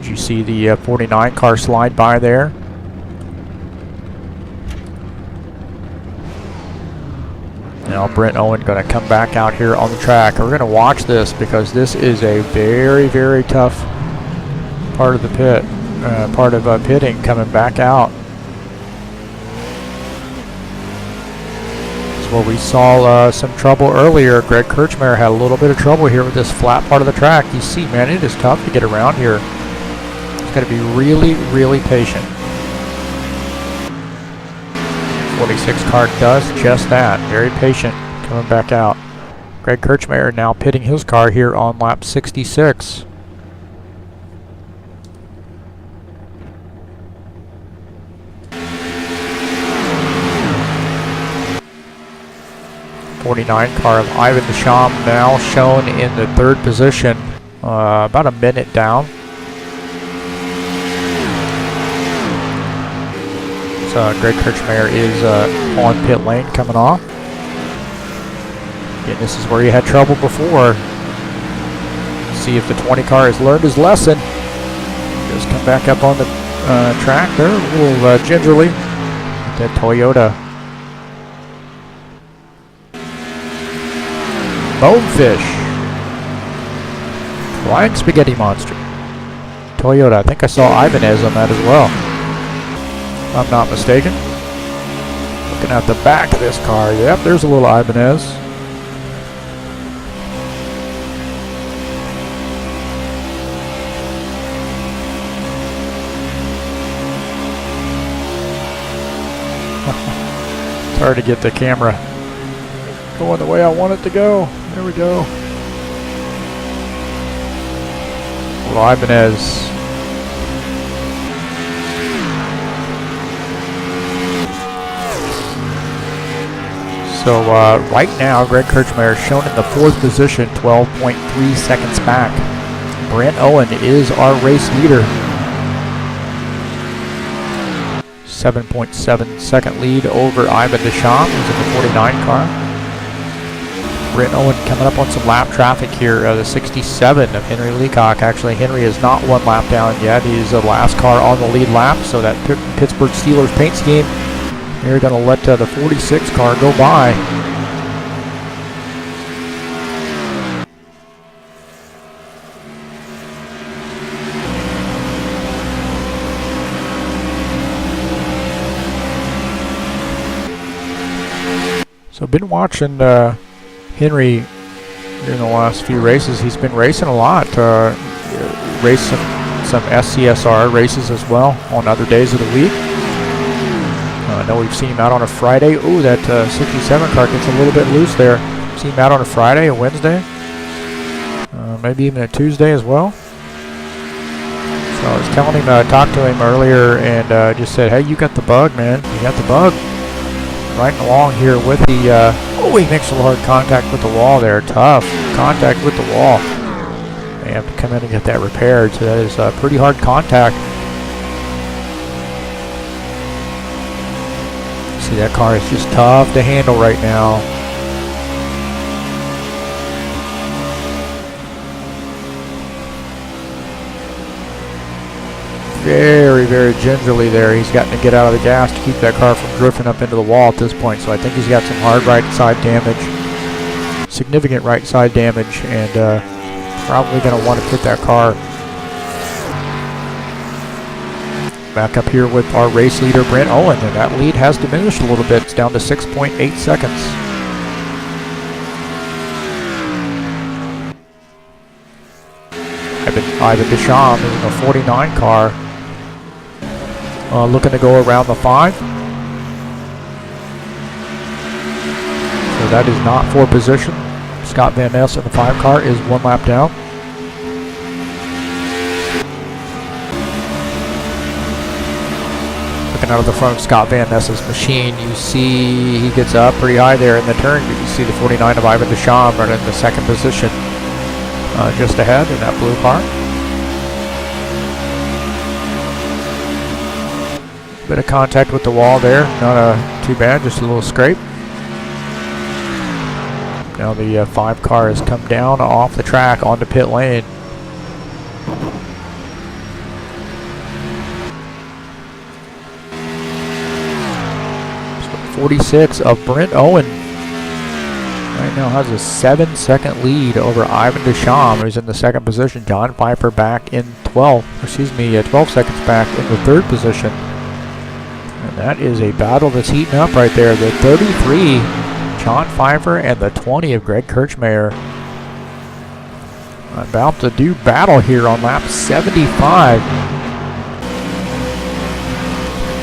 You see the 49 car slide by there. Now Brent Owen going to come back out here on the track. We're going to watch this because this is a very, very tough part of the pit, part of pitting coming back out. This is where we saw some trouble earlier. Greg Kirchmeier had a little bit of trouble here with this flat part of the track. You see, man, it is tough to get around here. Got to be really, really patient. 46 car does just that. Very patient coming back out. Greg Kirchmeier now pitting his car here on lap 66. '49 car of Ivan Deschamps now shown in the 3rd position, about a minute down. Greg Kirchmeier is on pit lane coming off. Again, this is where he had trouble before. See if the 20 car has learned his lesson. Just come back up on the track there a little gingerly. That Toyota. Bonefish. Flying Spaghetti Monster. Toyota. I think I saw Ibanez on that as well, if I'm not mistaken. Looking at the back of this car. Yep, there's a little Ibanez. It's hard to get the camera going the way I want it to go. There we go. Little Ibanez. So right now, Greg Kirchmeier is shown in the 4th position, 12.3 seconds back. Brent Owen is our race leader. 7.7 second lead over Ivan Deschamps, who's in the 49 car. Brent Owen coming up on some lap traffic here, the 67 of Henry Leacock. Actually, Henry is not 1 lap down yet. He's the last car on the lead lap, so that Pittsburgh Steelers paint scheme, they're going to let the 46 car go by. So I've been watching Henry during the last few races. He's been racing a lot. Raced some SCSR races as well on other days of the week. I know we've seen him out on a Friday. Ooh, that 67 car gets a little bit loose there. Seen him out on a Friday, a Wednesday, maybe even a Tuesday as well. So I was telling him, talked to him earlier, and just said, hey, you got the bug, man. You got the bug. Riding along here with the, oh, he makes a hard contact with the wall there. Tough contact with the wall. They have to come in and get that repaired. So that is pretty hard contact. See, that car is just tough to handle right now. Very, very gingerly there. He's gotten to get out of the gas to keep that car from drifting up into the wall at this point. So I think he's got some hard right side damage, significant right side damage, and probably going to want to put that car back up here with our race leader, Brent Owen. And that lead has diminished a little bit. It's down to 6.8 seconds. Ivan Deschamps is in a 49 car. Looking to go around the 5. So that is not for position. Scott Van Ness in the 5 car is 1 lap down. Looking out of the front of Scott Van Ness's machine, you see he gets up pretty high there in the turn, but you see the 49 of Ivan Deschamps right in the 2nd position, just ahead in that blue car. Bit of contact with the wall there, not too bad, just a little scrape. Now the 5 car has come down off the track onto pit lane. So 46 of Brent Owen right now has a 7-second lead over Ivan Deschamps, who's in the 2nd position. John Pfeiffer back in 12 seconds back in the 3rd position. And that is a battle that's heating up right there. The 33, John Pfeiffer, and the 20 of Greg Kirchmeier about to do battle here on lap 75.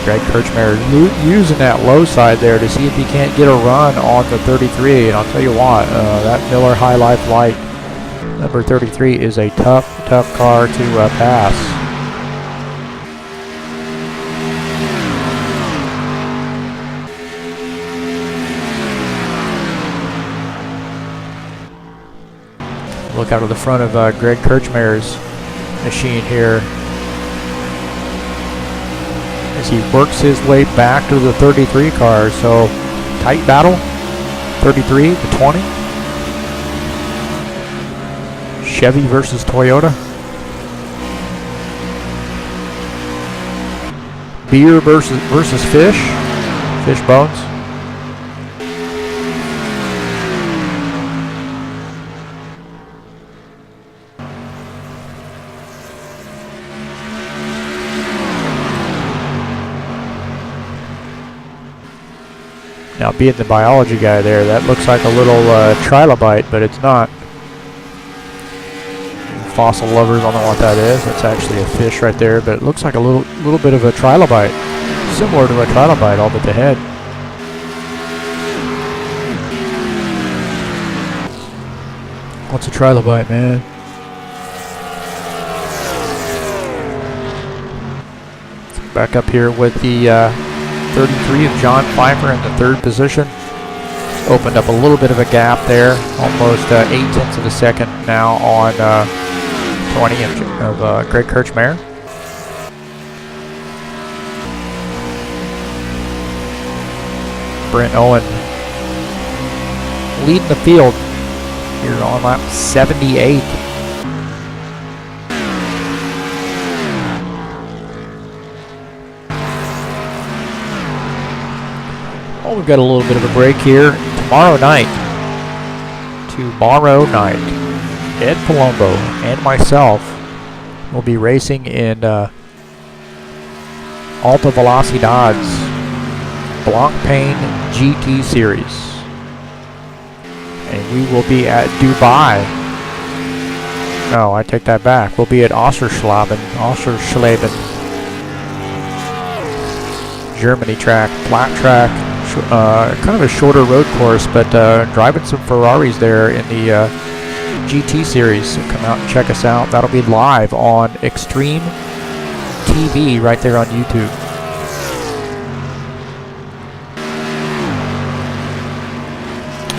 Greg Kirchmeier using that low side there to see if he can't get a run on the 33. And I'll tell you what, that Miller High Life Light number 33 is a tough car to pass. Look out of the front of Greg Kirchmeier's machine here as he works his way back to the 33 car. So tight battle, 33 to 20. Chevy versus Toyota. Beer versus fish. Fish bones. Now, being the biology guy there, that looks like a little trilobite, but it's not. Fossil lovers don't know what that is. That's actually a fish right there, but it looks like a little bit of a trilobite. Similar to a trilobite, all but the head. What's a trilobite, man? Back up here with the 33 of John Pfeiffer in the 3rd position. Opened up a little bit of a gap there, almost 0.8 of a second now on 20 of Greg Kirchmeier. Brent Owen leading the field here on lap 78. Oh, we've got a little bit of a break here. Tomorrow night, Ed Palumbo and myself will be racing in Alta Velocidad's Blancpain GT Series. And we will be at Dubai. No, I take that back. We'll be at Osserschlaben, Germany track, flat track, kind of a shorter road course, but driving some Ferraris there in the GT Series. So come out and check us out. That'll be live on Extreme TV right there on YouTube.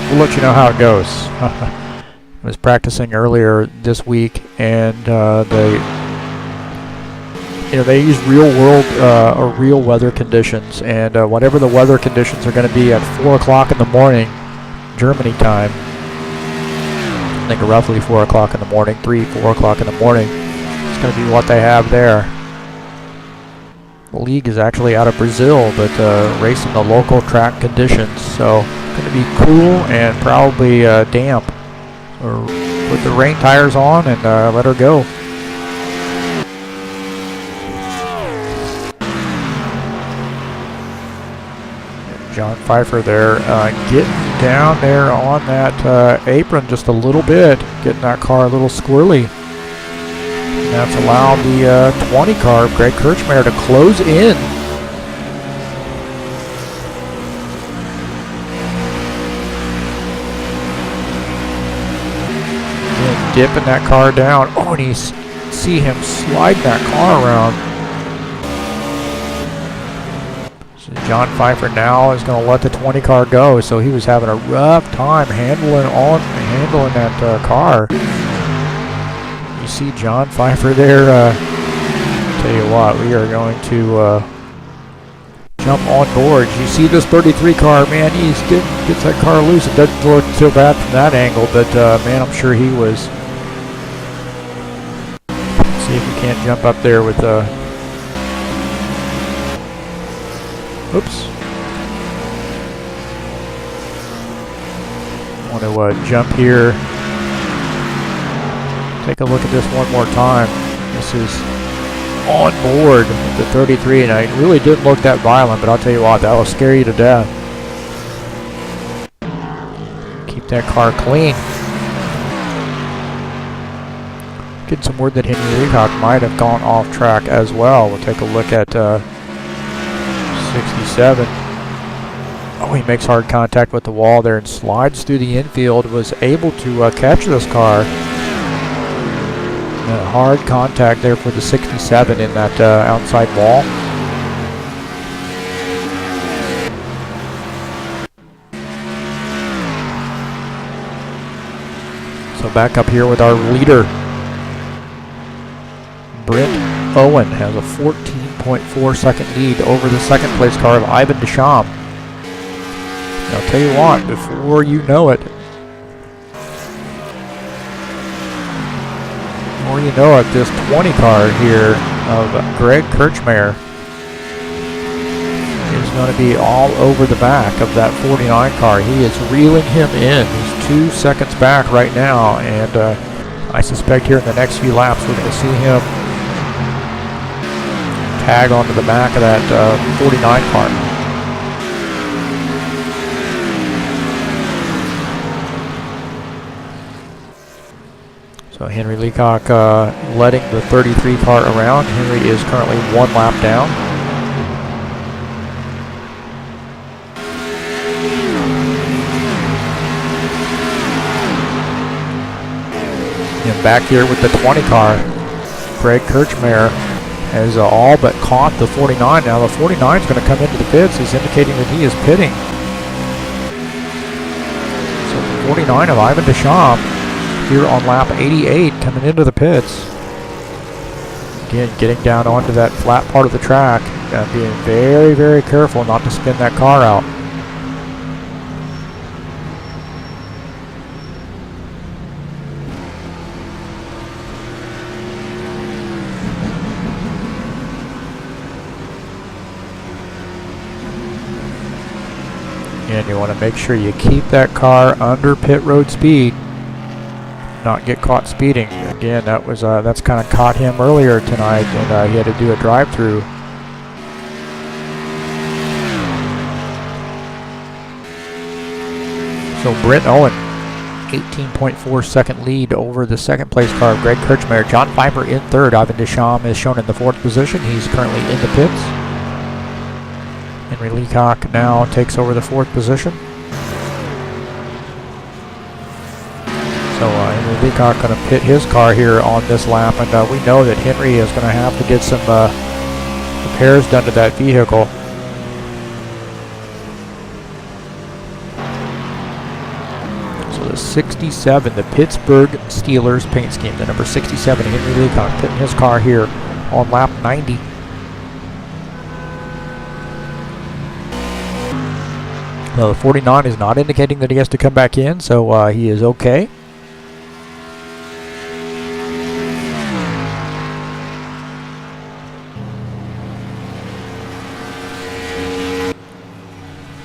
We'll let you know how it goes. I was practicing earlier this week, and they use real world or real weather conditions, and whatever the weather conditions are going to be at 4 o'clock in the morning, Germany time. I think roughly 4 o'clock in the morning, 4 o'clock in the morning. It's going to be what they have there. The league is actually out of Brazil, but racing the local track conditions, so it's going to be cool and probably damp. Or put the rain tires on and let her go. John Pfeiffer there getting down there on that apron just a little bit, getting that car a little squirrely. And that's allowed the 20 car of Greg Kirchmeier to close in. And dipping that car down. Oh, and you see him slide that car around. John Pfeiffer now is going to let the 20 car go, so he was having a rough time handling that car. You see John Pfeiffer there. Tell you what, we are going to jump on board. You see this 33 car, man, he gets that car loose. It doesn't look so bad from that angle, but man, I'm sure he was. See if we can't jump up there with oops. I want to jump here. Take a look at this one more time. This is on board with the 33, and it really didn't look that violent, but I'll tell you what, that will scare you to death. Keep that car clean. Getting some word that Henry Leacock might have gone off track as well. We'll take a look at 67. Oh, he makes hard contact with the wall there and slides through the infield. Was able to catch this car. Hard contact there for the 67 in that outside wall. So back up here with our leader. Brent Owen has a 14.4 second lead over the second place car of Ivan Deschamps. And I'll tell you what, before you know it, this 20 car here of Greg Kirchmeier is going to be all over the back of that 49 car. He is reeling him in. He's 2 seconds back right now, and I suspect here in the next few laps we're going to see him tag onto the back of that 49 car. So Henry Leacock letting the 33 car around. Henry is currently 1 lap down. And back here with the 20 car, Greg Kirchmeier has all but caught the 49. Now the 49 is going to come into the pits. He's indicating that he is pitting. So the 49 of Ivan Deschamps here on lap 88 coming into the pits. Again, getting down onto that flat part of the track. Being very, very careful not to spin that car out. And you want to make sure you keep that car under pit road speed, not get caught speeding. Again, that was that's kind of caught him earlier tonight, and he had to do a drive-through. So Brent Owen, 18.4 second lead over the second place car of Greg Kirchmeier. John Pfeiffer in third. Ivan Deschamps is shown in the 4th position. He's currently in the pits. Henry Leacock now takes over the 4th position. So Henry Leacock going to pit his car here on this lap, and we know that Henry is going to have to get some repairs done to that vehicle. So the 67, the Pittsburgh Steelers paint scheme, the number 67, Henry Leacock pitting his car here on lap 90. The 49 is not indicating that he has to come back in, so he is okay.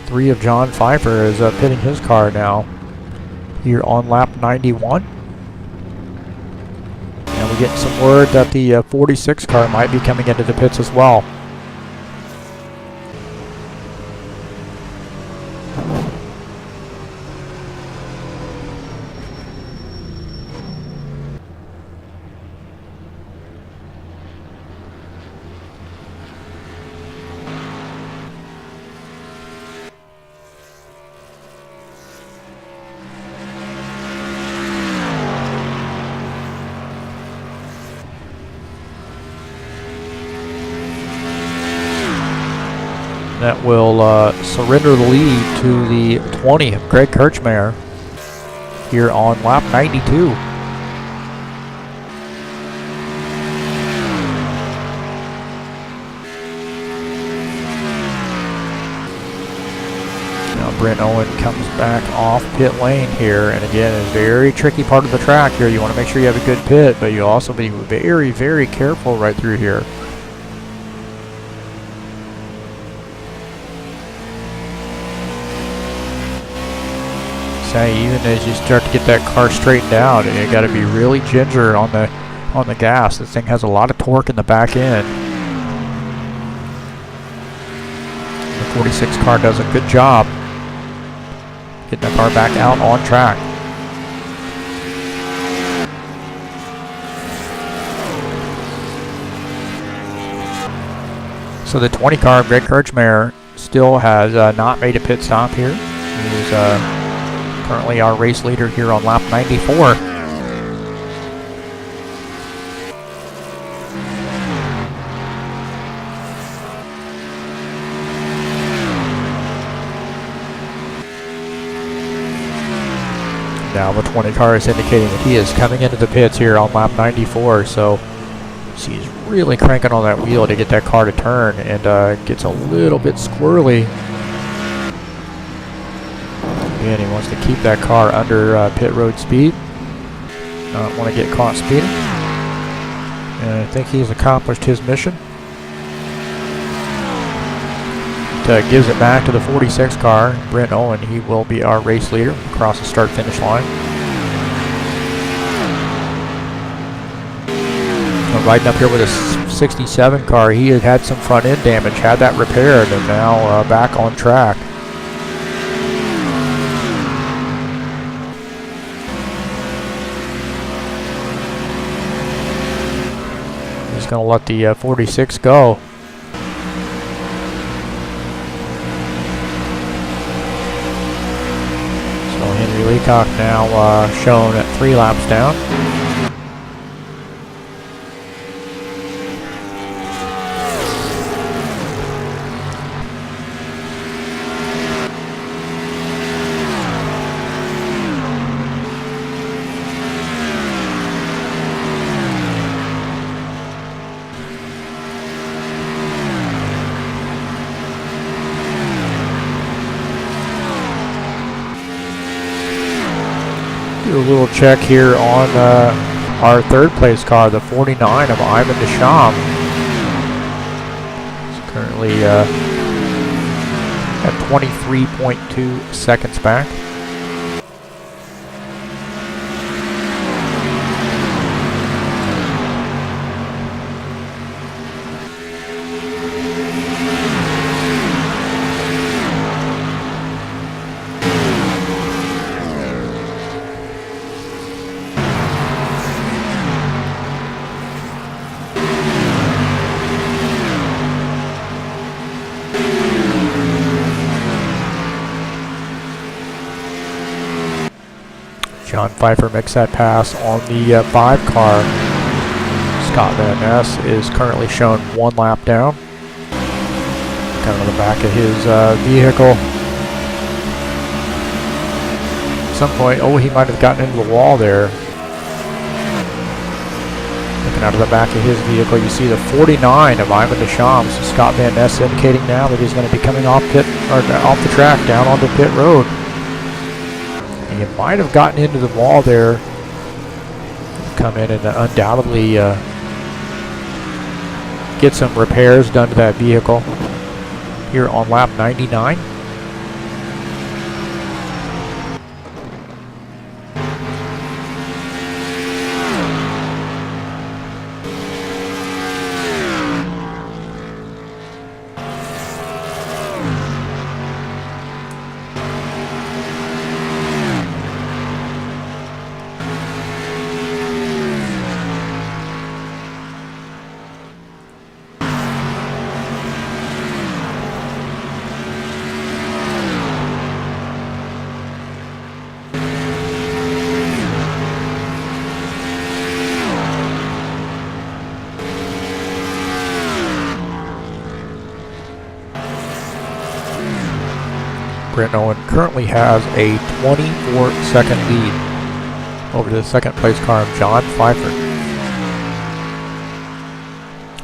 Three of John Pfeiffer is pitting his car now here on lap 91. And we get some word that the 46 car might be coming into the pits as well. That will surrender the lead to the 20 of Greg Kirchmeier here on lap 92. Now Brent Owen comes back off pit lane here, and again, a very tricky part of the track here. You want to make sure you have a good pit, but you also be very, very careful right through here. Say, even as you start to get that car straightened out, you got to be really ginger on the gas. This thing has a lot of torque in the back end. The 46 car does a good job getting the car back out on track. So the 20 car of Greg Kirchmeier still has not made a pit stop here. He's currently our race leader here on lap 94. Now the 20 car is indicating that he is coming into the pits here on lap 94, so he's really cranking on that wheel to get that car to turn, and gets a little bit squirrely. Again, he wants to keep that car under pit road speed. Not want to get caught speeding. And I think he's accomplished his mission. Gives it back to the 46 car, Brent Owen. He will be our race leader across the start-finish line. Riding up here with a 67 car, he had some front end damage, had that repaired, and now back on track. going to let the 46 go. So Henry Leacock now shown at 3 laps down. Do a little check here on our 3rd place car, the 49 of Ivan Deschamps. It's currently at 23.2 seconds back. John Pfeiffer makes that pass on the 5 car. Scott Van Ness is currently shown 1 lap down. Kind of on the back of his vehicle. At some point, he might have gotten into the wall there. Looking out of the back of his vehicle, you see the 49 of Ivan Deschamps. Scott Van Ness indicating now that he's going to be coming off the track down onto pit road. You might have gotten into the wall there, come in and undoubtedly get some repairs done to that vehicle here on lap 99. Brent Owen currently has a 24-second lead over the 2nd place car of John Pfeiffer.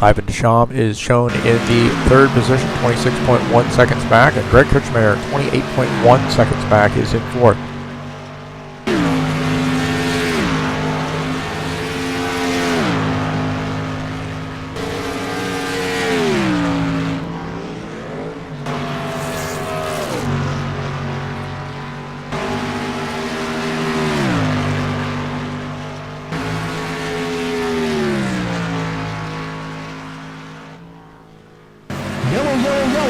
Ivan Deschamps is shown in the 3rd position, 26.1 seconds back, and Greg Kirchmeier, 28.1 seconds back, is in 4th.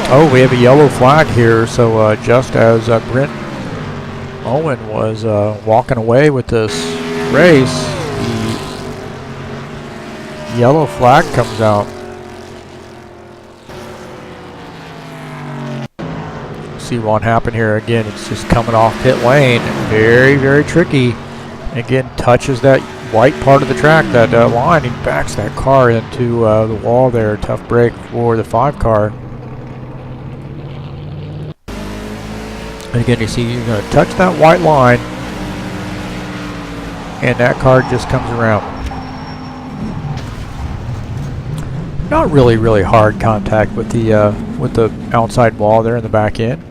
Oh, we have a yellow flag here, so just as Brent Owen was walking away with this race, the yellow flag comes out. See what happened here. Again, it's just coming off pit lane. Very, very tricky. Again, touches that white part of the track, that line. He backs that car into the wall there. Tough break for the 5 car. And again, you see you're going to touch that white line, and that car just comes around. Not really hard contact with the outside wall there in the back end.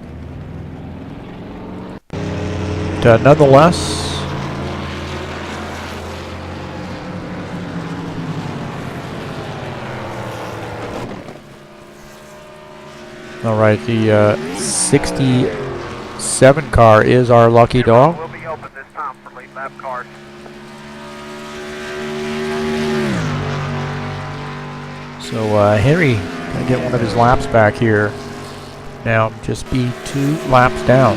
But, nonetheless, all right, the 67 car is our lucky dog. Will be open this time for lead lap cars. So Henry gonna get one of his laps back here. Now just be 2 laps down.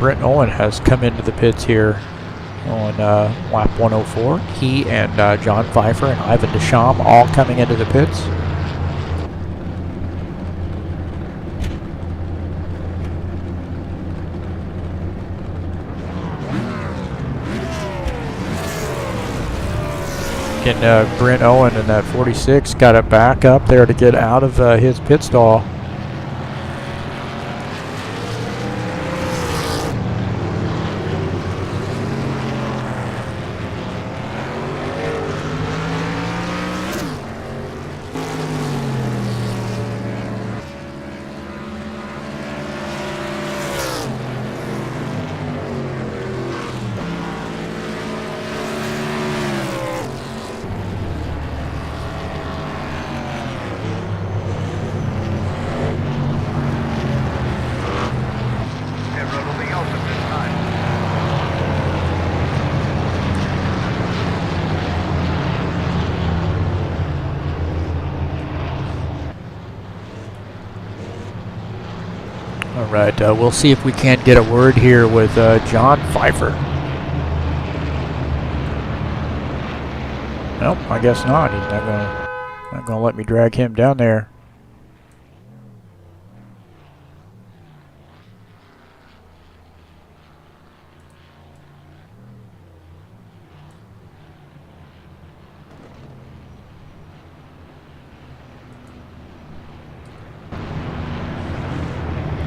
Brent Owen has come into the pits here on lap 104. He and John Pfeiffer and Ivan Deschamps all coming into the pits. And Brent Owen in that 46 got it back up there to get out of his pit stall. All right, we'll see if we can't get a word here with John Pfeiffer. Nope, I guess not. He's not gonna let me drag him down there.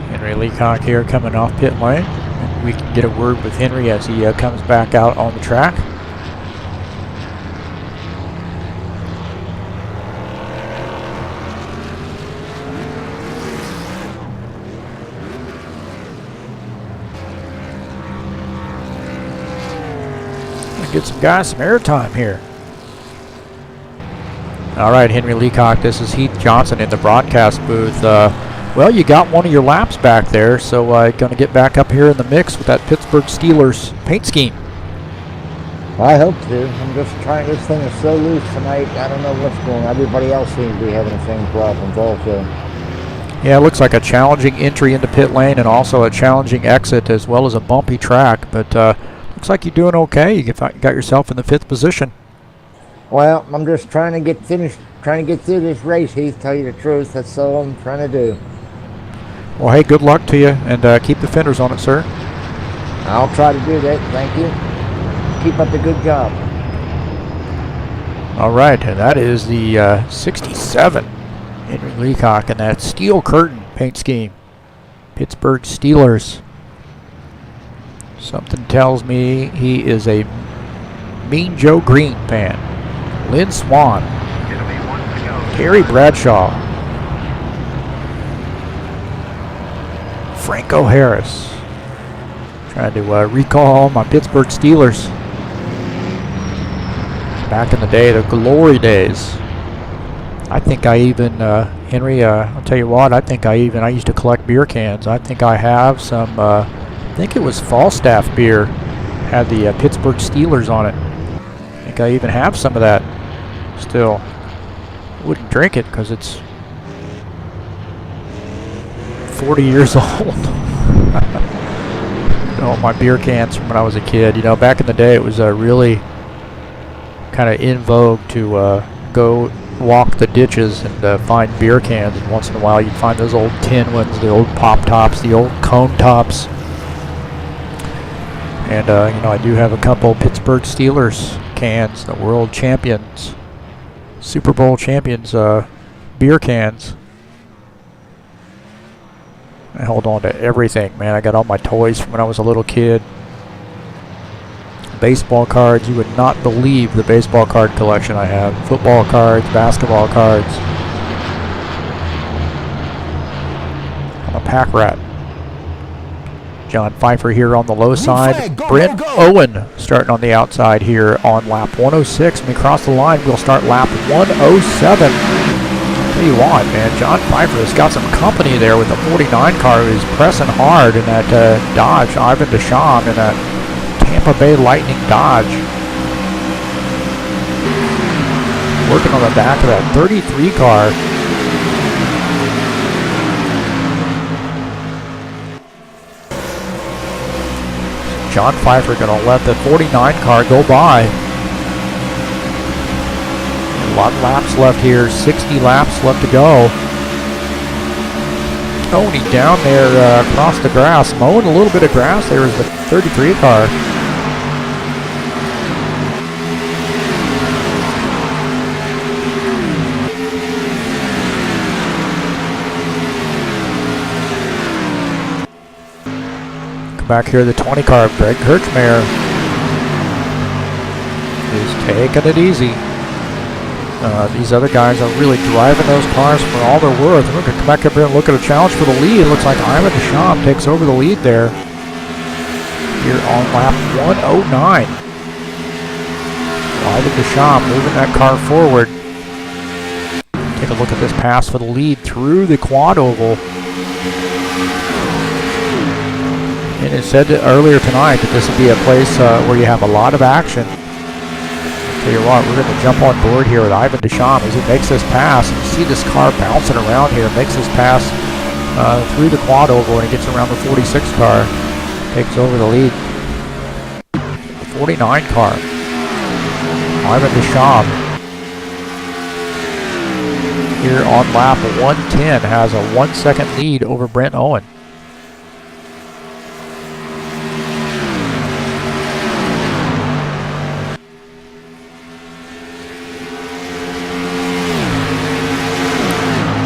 Henry Leacock here coming off pit lane. And we can get a word with Henry as he comes back out on the track. Get some guys some airtime here. All right, Henry Leacock, this is Heath Johnson in the broadcast booth. Well, you got one of your laps back there, so going to get back up here in the mix with that Pittsburgh Steelers paint scheme. I hope to. I'm just trying. This thing is so loose tonight. I don't know what's going on. Everybody else seems to be having the same problems also. Yeah, it looks like a challenging entry into pit lane and also a challenging exit as well as a bumpy track, but looks like you're doing okay. You got yourself in the 5th position. Well, I'm just trying to get finished, trying to get through this race, Heath, tell you the truth. That's all I'm trying to do. Well, hey, good luck to you, and keep the fenders on it, sir. I'll try to do that. Thank you. Keep up the good job. All right, and that is the 67 Henry Leacock in that steel curtain paint scheme. Pittsburgh Steelers. Something tells me he is a Mean Joe Green fan. Lynn Swan. Terry Bradshaw. Franco Harris. Trying to recall my Pittsburgh Steelers. Back in the day, the glory days. I think I even, Henry, I'll tell you what, I used to collect beer cans. I think I have some, I think it was Falstaff beer. Had the Pittsburgh Steelers on it. I think I even have some of that still. Wouldn't drink it because it's 40 years old. All my beer cans from when I was a kid. You know, back in the day, it was really kind of in vogue to go walk the ditches and find beer cans. And once in a while, you'd find those old tin ones, the old pop tops, the old cone tops. And you know, I do have a couple Pittsburgh Steelers cans, the world champions, Super Bowl champions beer cans. I hold on to everything, man. I got all my toys from when I was a little kid. Baseball cards, you would not believe the baseball card collection I have. Football cards, basketball cards. I'm a pack rat. John Pfeiffer here on the low side. Brent Owen starting on the outside here on lap 106. When we cross the line, we'll start lap 107. Tell you what, man, John Pfeiffer has got some company there with the 49 car who's pressing hard in that Dodge. Ivan Deschamps in that Tampa Bay Lightning Dodge. Working on the back of that 33 car. John Pfeiffer going to let the 49 car go by. A lot of laps left here, 60 laps left to go. Tony down there across the grass, mowing a little bit of grass. There is the 33 car. Come back here, the 20 car, Greg Kirchmeier is taking it easy. These other guys are really driving those cars for all they're worth. We're going to come back up here and look at a challenge for the lead. It looks like Ivan Deschamps takes over the lead there. Here on lap 109. Ivan Deschamps moving that car forward. Take a look at this pass for the lead through the quad oval. And it said earlier tonight that this would be a place where you have a lot of action. Tell you what, we're going to jump on board here with Ivan Deschamps as he makes this pass. And you see this car bouncing around here, makes this pass through the quad oval, and he gets around the 46 car, takes over the lead. The 49 car, Ivan Deschamps, here on lap 110 has a 1 second lead over Brent Owen.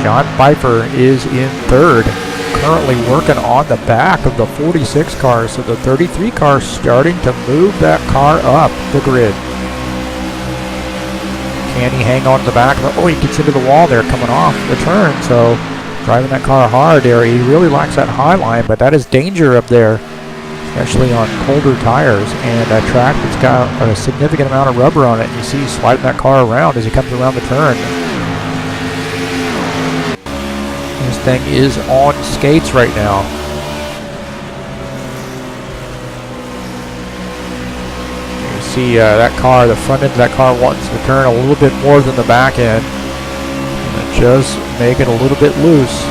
John Pfeiffer is in third, currently working on the back of the 46 car, so the 33 car starting to move that car up the grid. Can he hang on to the back? Oh, he gets into the wall there coming off the turn, so driving that car hard there. He really likes that high line, but that is danger up there, especially on colder tires and a track that's got a significant amount of rubber on it. And you see sliding that car around as he comes around the turn. This thing is on skates right now. You see that car, the front end of that car wants to turn a little bit more than the back end. And just make it a little bit loose.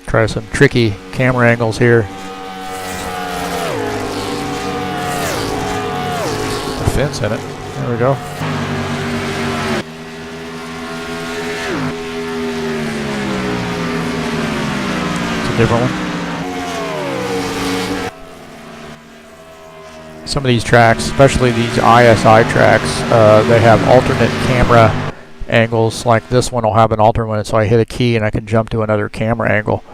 Try some tricky camera angles here. A fence in it. There we go. It's a different one. Some of these tracks, especially these ISI tracks, they have alternate camera angles. Like this one will have an alternate one, so I hit a key and I can jump to another camera angle.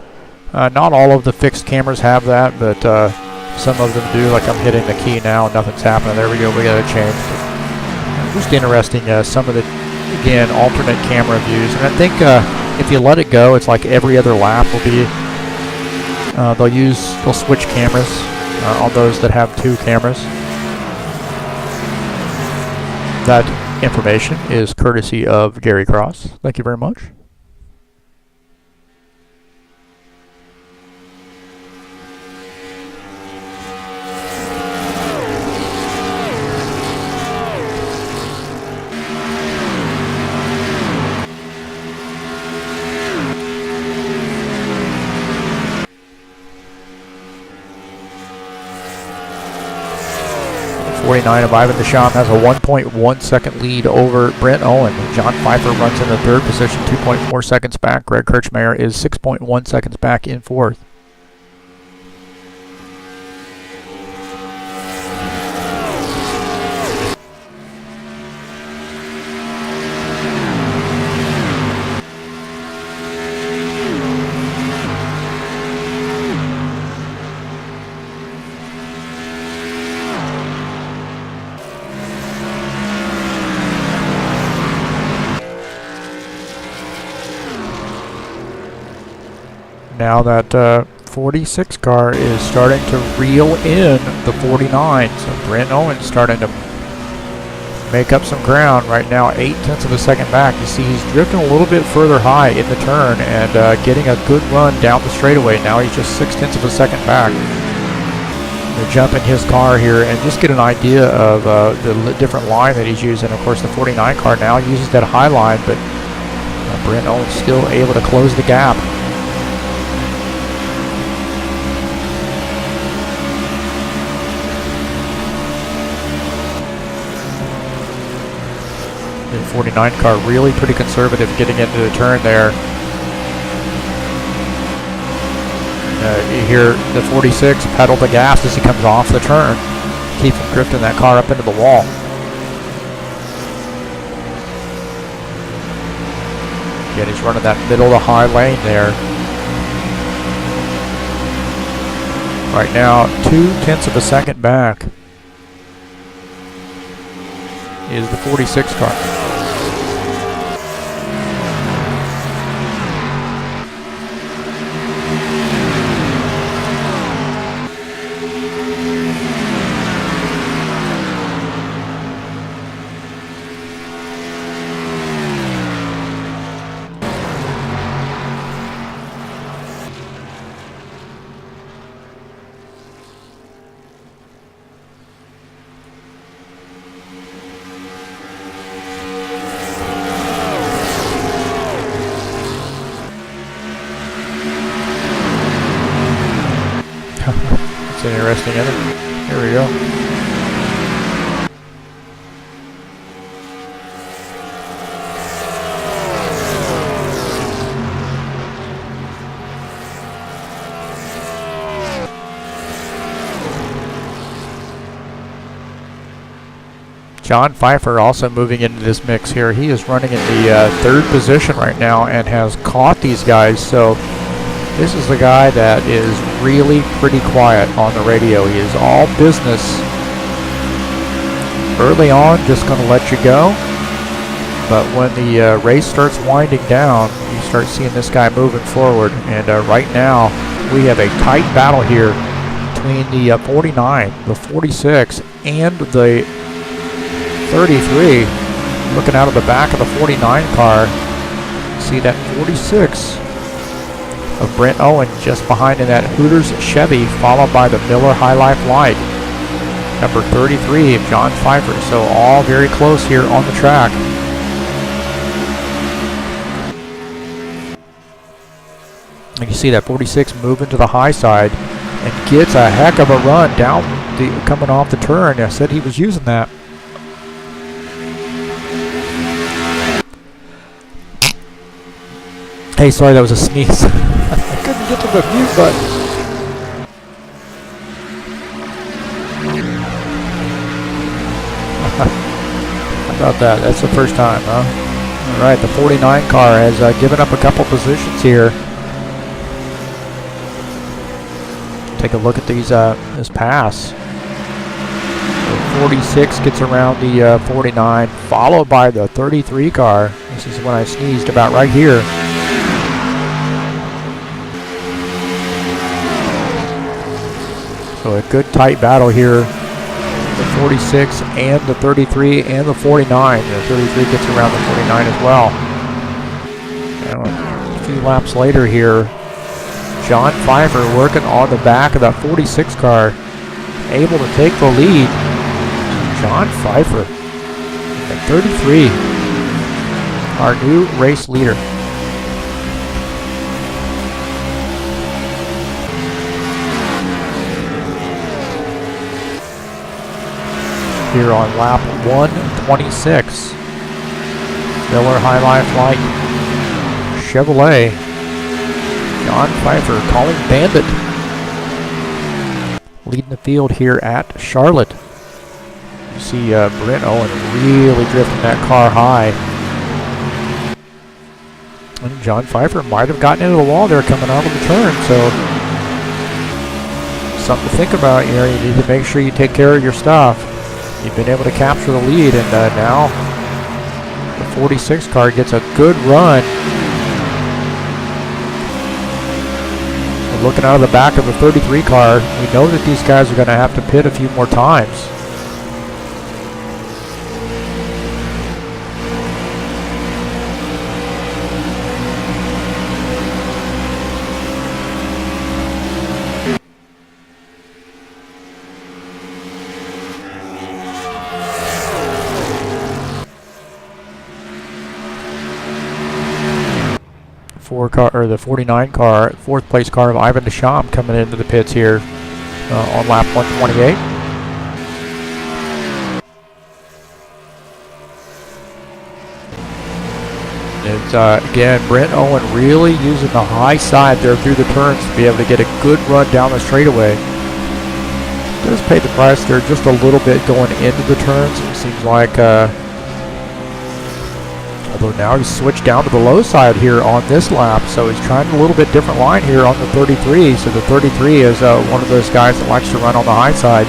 Not all of the fixed cameras have that, but some of them do. Like I'm hitting the key now and nothing's happening. There we go, we got a change. Just interesting, some of the, again, alternate camera views. And I think if you let it go, it's like every other lap will be, they'll switch cameras on those that have two cameras. That information is courtesy of Gary Cross. Thank you very much. Of Ivan Deschamps has a 1.1 second lead over Brent Owen. John Pfeiffer runs in the third position, 2.4 seconds back. Greg Kirchmeier is 6.1 seconds back in fourth. Now that 46 car is starting to reel in the 49. So Brent Owen starting to make up some ground right now, 0.8 of a second back. You see he's drifting a little bit further high in the turn and getting a good run down the straightaway. Now he's just 0.6 of a second back. We'll jump in his car here and just get an idea of the different line that he's using. Of course, the 49 car now uses that high line, but Brent Owen's still able to close the gap. The 49 car really pretty conservative getting into the turn there. You hear the 46 pedal the gas as he comes off the turn. Keep from drifting that car up into the wall. Again, he's running that middle to high lane there. Right now, 0.2 of a second back is the 46 car. That's interesting, isn't it? Here we go. John Pfeiffer also moving into this mix here. He is running in the third position right now and has caught these guys. So this is the guy that is really pretty quiet on the radio. He is all business. Early on, just going to let you go. But when the race starts winding down, you start seeing this guy moving forward. And right now, we have a tight battle here between the 49, the 46, and the 33. Looking out of the back of the 49 car, see that 46 of Brent Owen just behind in that Hooters Chevy, followed by the Miller High Life Light. Number 33 of John Pfeiffer. So all very close here on the track. And you see that 46 moving to the high side and gets a heck of a run down coming off the turn. I said he was using that. Hey, sorry, that was a sneeze. I couldn't get to the mute button. How about that? That's the first time, huh? All right, the 49 car has given up a couple positions here. Take a look at these this pass. The 46 gets around the 49, followed by the 33 car. This is when I sneezed, about right here. So a good tight battle here. The 46 and the 33 and the 49. The 33 gets around the 49 as well. And a few laps later here, John Pfeiffer working on the back of that 46 car, able to take the lead. John Pfeiffer at 33, our new race leader. Here on lap 126. Miller High Life Light Chevrolet. John Pfeiffer calling Bandit. Leading the field here at Charlotte. You see Brent Owen really drifting that car high. And John Pfeiffer might have gotten into the wall there coming out of the turn, so something to think about. You know, you need to make sure you take care of your stuff. You've been able to capture the lead, and now the 46 car gets a good run. Looking out of the back of the 33 car, we know that these guys are going to have to pit a few more times. The 49 car, fourth place car of Ivan Deschamps coming into the pits here on lap 128. It's again Brent Owen really using the high side there through the turns to be able to get a good run down the straightaway. Does pay the price there just a little bit going into the turns. It seems like. Although now he's switched down to the low side here on this lap, so he's trying a little bit different line here on the 33. So the 33 is one of those guys that likes to run on the high side.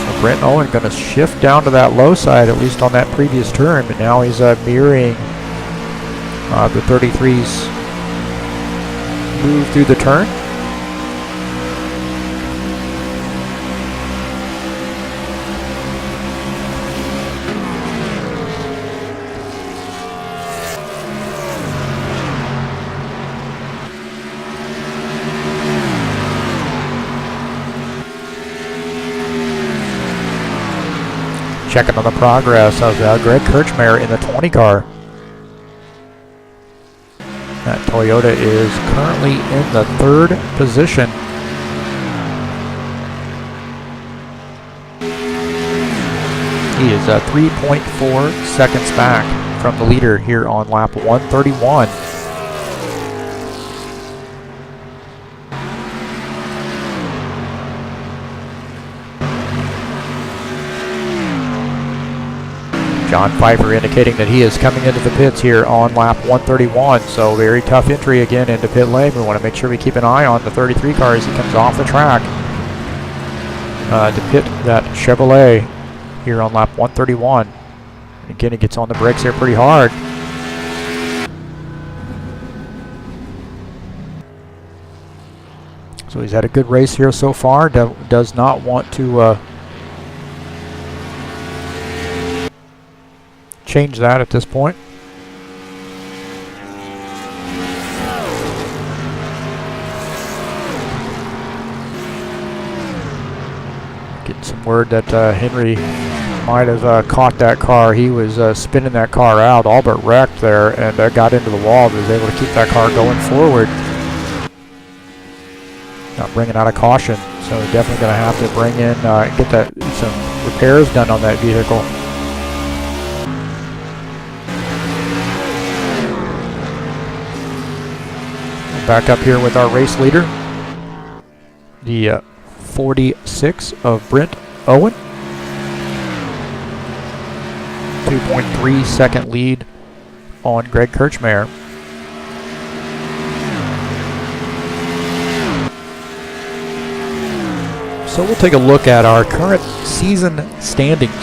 So Brent Owen going to shift down to that low side, at least on that previous turn, but now he's mirroring the 33's move through the turn. Checking on the progress of Greg Kirchmeier in the 20 car. That Toyota is currently in the third position. He is 3.4 seconds back from the leader here on lap 131. John Pfeiffer indicating that he is coming into the pits here on lap 131. So very tough entry again into pit lane. We want to make sure we keep an eye on the 33 car as he comes off the track to pit that Chevrolet here on lap 131. Again, he gets on the brakes there pretty hard. So he's had a good race here so far. Does not want to change that at this point. Getting some word that Henry might have caught that car. He was spinning that car out, all but wrecked there, and got into the wall, but was able to keep that car going forward. Not bringing out a caution, so definitely going to have to bring in, get some repairs done on that vehicle. Back up here with our race leader, the 46 of Brent Owen. 2.3 second lead on Greg Kirchmeier. So we'll take a look at our current season standings.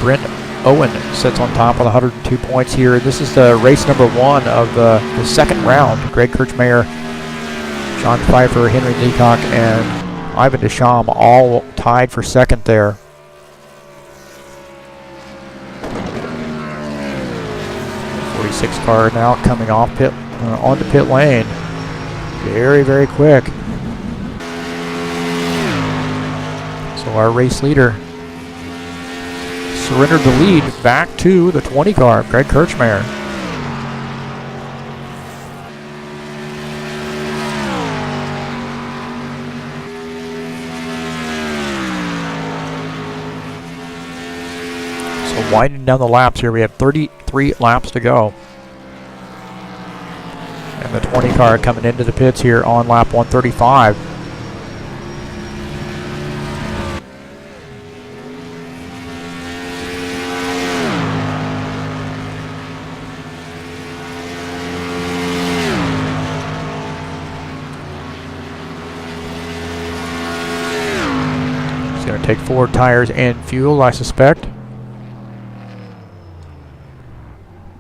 Brent Owen sits on top with 102 points here. This is the race number 1 of the second round. Greg Kirchmeier, John Pfeiffer, Henry Leacock, and Ivan Deschamps all tied for second there. The 46 car now coming off onto pit lane. Very, very quick. So our race leader surrendered the lead back to the 20 car, Greg Kirchmeier. So winding down the laps here, we have 33 laps to go. And the 20 car coming into the pits here on lap 135. Going to take 4 tires and fuel, I suspect.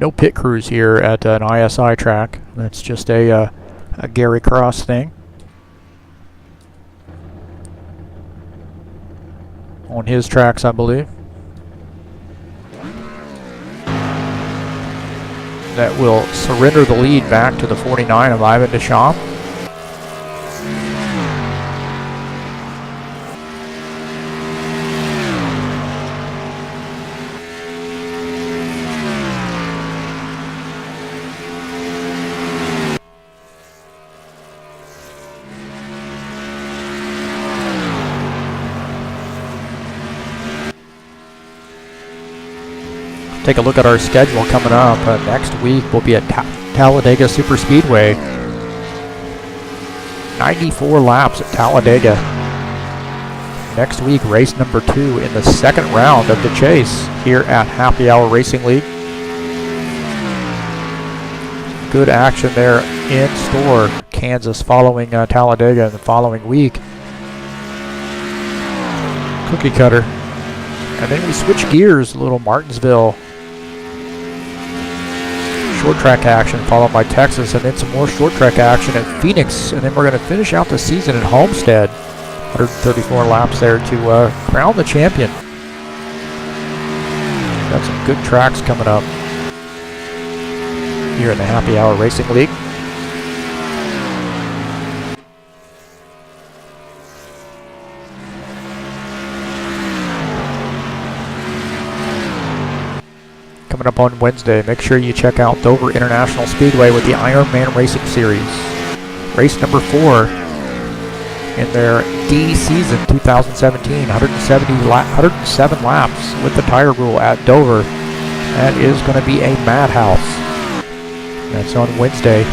No pit crews here at an ISI track. That's just a a Gary Cross thing. On his tracks, I believe. That will surrender the lead back to the 49 of Ivan Deschamps. Take a look at our schedule coming up. Next week we'll be at Talladega Super Speedway. 94 laps at Talladega. Next week, race number 2 in the second round of the chase here at Happy Hour Racing League. Good action there in store. Kansas following Talladega in the following week. Cookie cutter. And then we switch gears a little. Martinsville. Short track action followed by Texas, and then some more short track action at Phoenix, and then we're going to finish out the season at Homestead. 134 laps there to crown the champion. Got some good tracks coming up here in the Happy Hour Racing League. Coming up on Wednesday, make sure you check out Dover International Speedway with the Ironman Racing Series. Race number 4 in their D season 2017, 107 laps with the tire rule at Dover. That is going to be a madhouse. That's on Wednesday,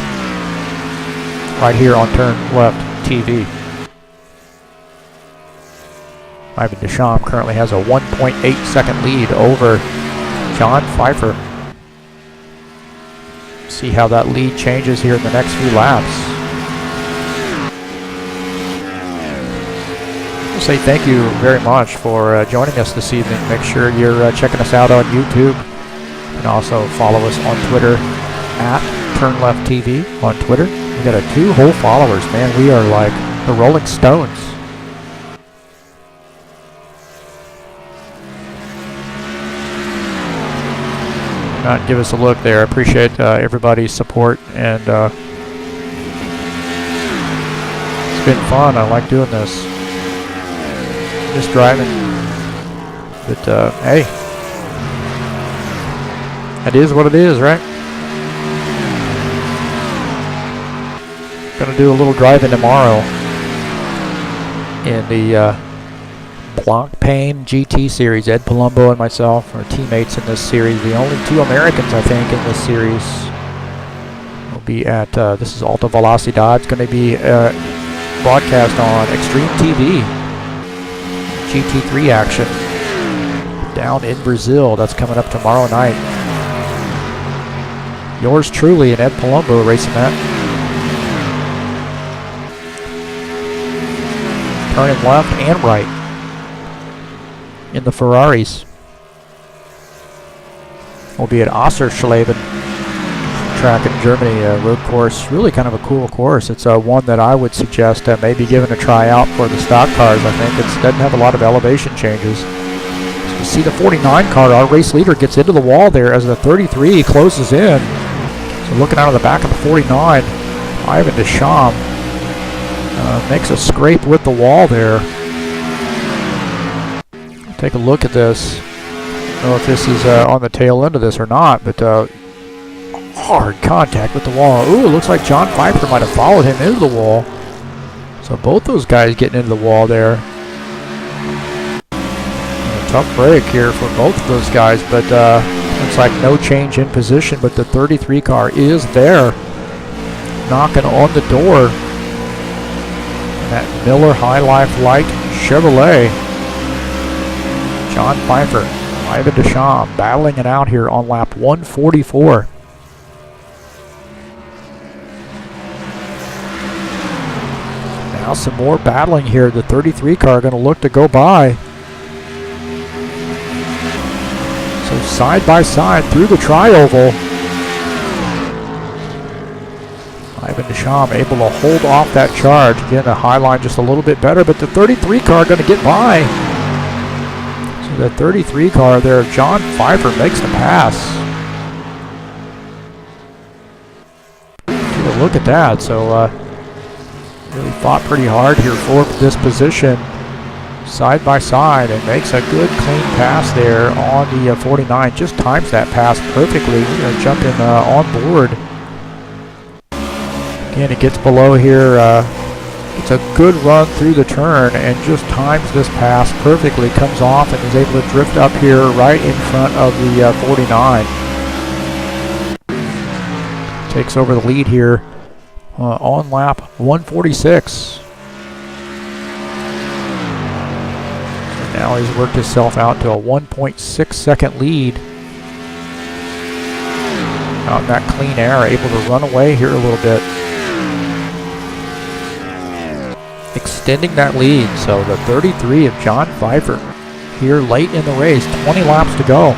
right here on TurnLeft TV. Ivan Deschamps currently has a 1.8 second lead over John Pfeiffer. See how that lead changes here in the next few laps. We'll say thank you very much for joining us this evening. Make sure you're checking us out on YouTube. And also follow us on Twitter at TurnLeft TV on Twitter. We got 2 whole followers, man. We are like the Rolling Stones. Give us a look there. I appreciate everybody's support, and it's been fun. I like doing this. Just driving. But hey, it is what it is, right? Gonna do a little driving tomorrow in the Blancpain GT series. Ed Palumbo and myself are teammates in this series. The only 2 Americans, I think, in this series will be at, this is Alta Velocidad. It's going to be broadcast on Extreme TV. GT3 action down in Brazil. That's coming up tomorrow night. Yours truly and Ed Palumbo racing that. Turning left and right in the Ferraris. We'll be at Osserschleben track in Germany, a road course, really kind of a cool course. It's one that I would suggest maybe giving a try out for the stock cars. I think it doesn't have a lot of elevation changes. So you see the 49 car, our race leader, gets into the wall there as the 33 closes in. So looking out of the back of the 49, Ivan Deschamps makes a scrape with the wall there. Take a look at this. I don't know if this is on the tail end of this or not, but hard contact with the wall. Ooh, it looks like John Pfeiffer might have followed him into the wall. So both those guys getting into the wall there. A tough break here for both of those guys, but looks like no change in position, but the 33 car is there, knocking on the door. And that Miller High Life Light Chevrolet. John Pfeiffer, Ivan Deschamps battling it out here on lap 144. Now some more battling here. The 33 car going to look to go by. So side by side through the tri-oval. Ivan Deschamps able to hold off that charge. Again, the high line just a little bit better, but the 33 car going to get by. So the 33 car there, John Pfeiffer makes the pass. Take a look at that. So really fought pretty hard here for this position, side by side, and makes a good clean pass there on the 49. Just times that pass perfectly. We're going to jump in on board. Again, it gets below here. It's a good run through the turn and just times this pass perfectly. Comes off and is able to drift up here right in front of the 49. Takes over the lead here on lap 146. And now he's worked himself out to a 1.6 second lead. Out in that clean air, able to run away here a little bit. Extending that lead, so the 33 of John Pfeiffer here late in the race, 20 laps to go.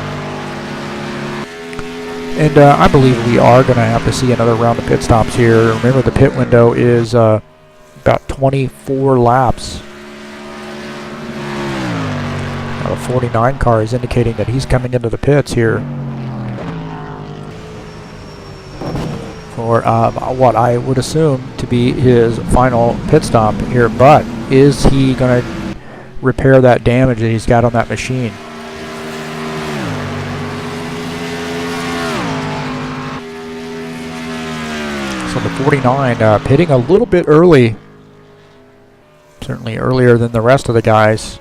And I believe we are going to have to see another round of pit stops here. Remember, the pit window is about 24 laps. Now the 49 car is indicating that he's coming into the pits here for what I would assume to be his final pit stop here. But is he going to repair that damage that he's got on that machine? So the 49 pitting a little bit early, certainly earlier than the rest of the guys,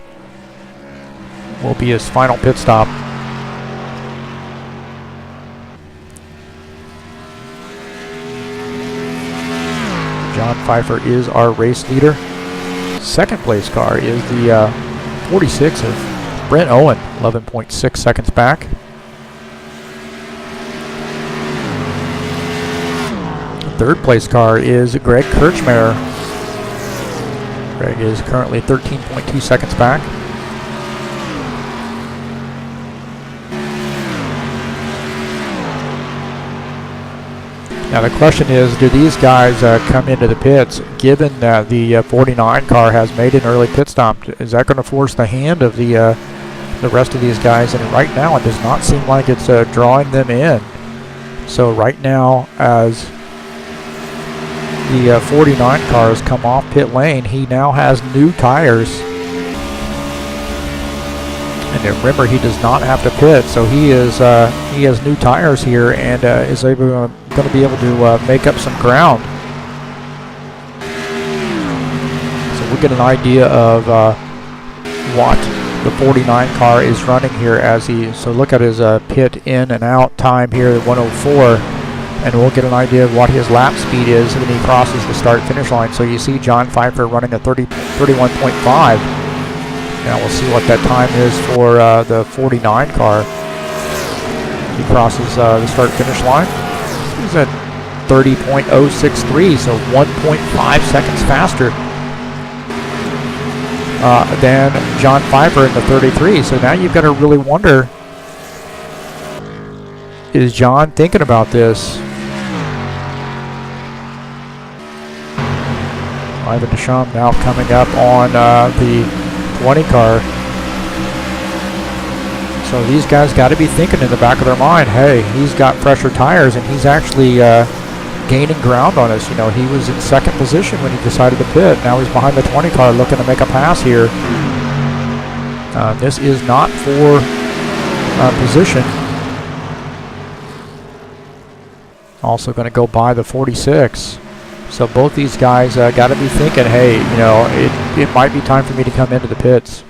will be his final pit stop. John Pfeiffer is our race leader. Second place car is the 46 of Brent Owen, 11.6 seconds back. Third place car is Greg Kirchmeier. Greg is currently 13.2 seconds back. Now the question is, do these guys come into the pits given that the 49 car has made an early pit stop? Is that going to force the hand of the rest of these guys? And right now it does not seem like it's drawing them in. So right now, as the 49 car has come off pit lane, he now has new tires. And remember, he does not have to pit, so he has new tires here and is going to be able to make up some ground. So we'll get an idea of what the 49 car is running here as he. So look at his pit in and out time here at 104, and we'll get an idea of what his lap speed is when he crosses the start-finish line. So you see John Pfeiffer running a 31.5. Now we'll see what that time is for the 49 car. He crosses the start-finish line. He's at 30.063, so 1.5 seconds faster than John Pfeiffer in the 33. So now you've got to really wonder, is John thinking about this? Ivan Deschamps now coming up on the 20 car. So these guys got to be thinking in the back of their mind, hey, he's got fresher tires and he's actually gaining ground on us. You know, he was in second position when he decided to pit. Now he's behind the 20 car looking to make a pass here. This is not for position. Also going to go by the 46. So both these guys got to be thinking, hey, you know, it might be time for me to come into the pits.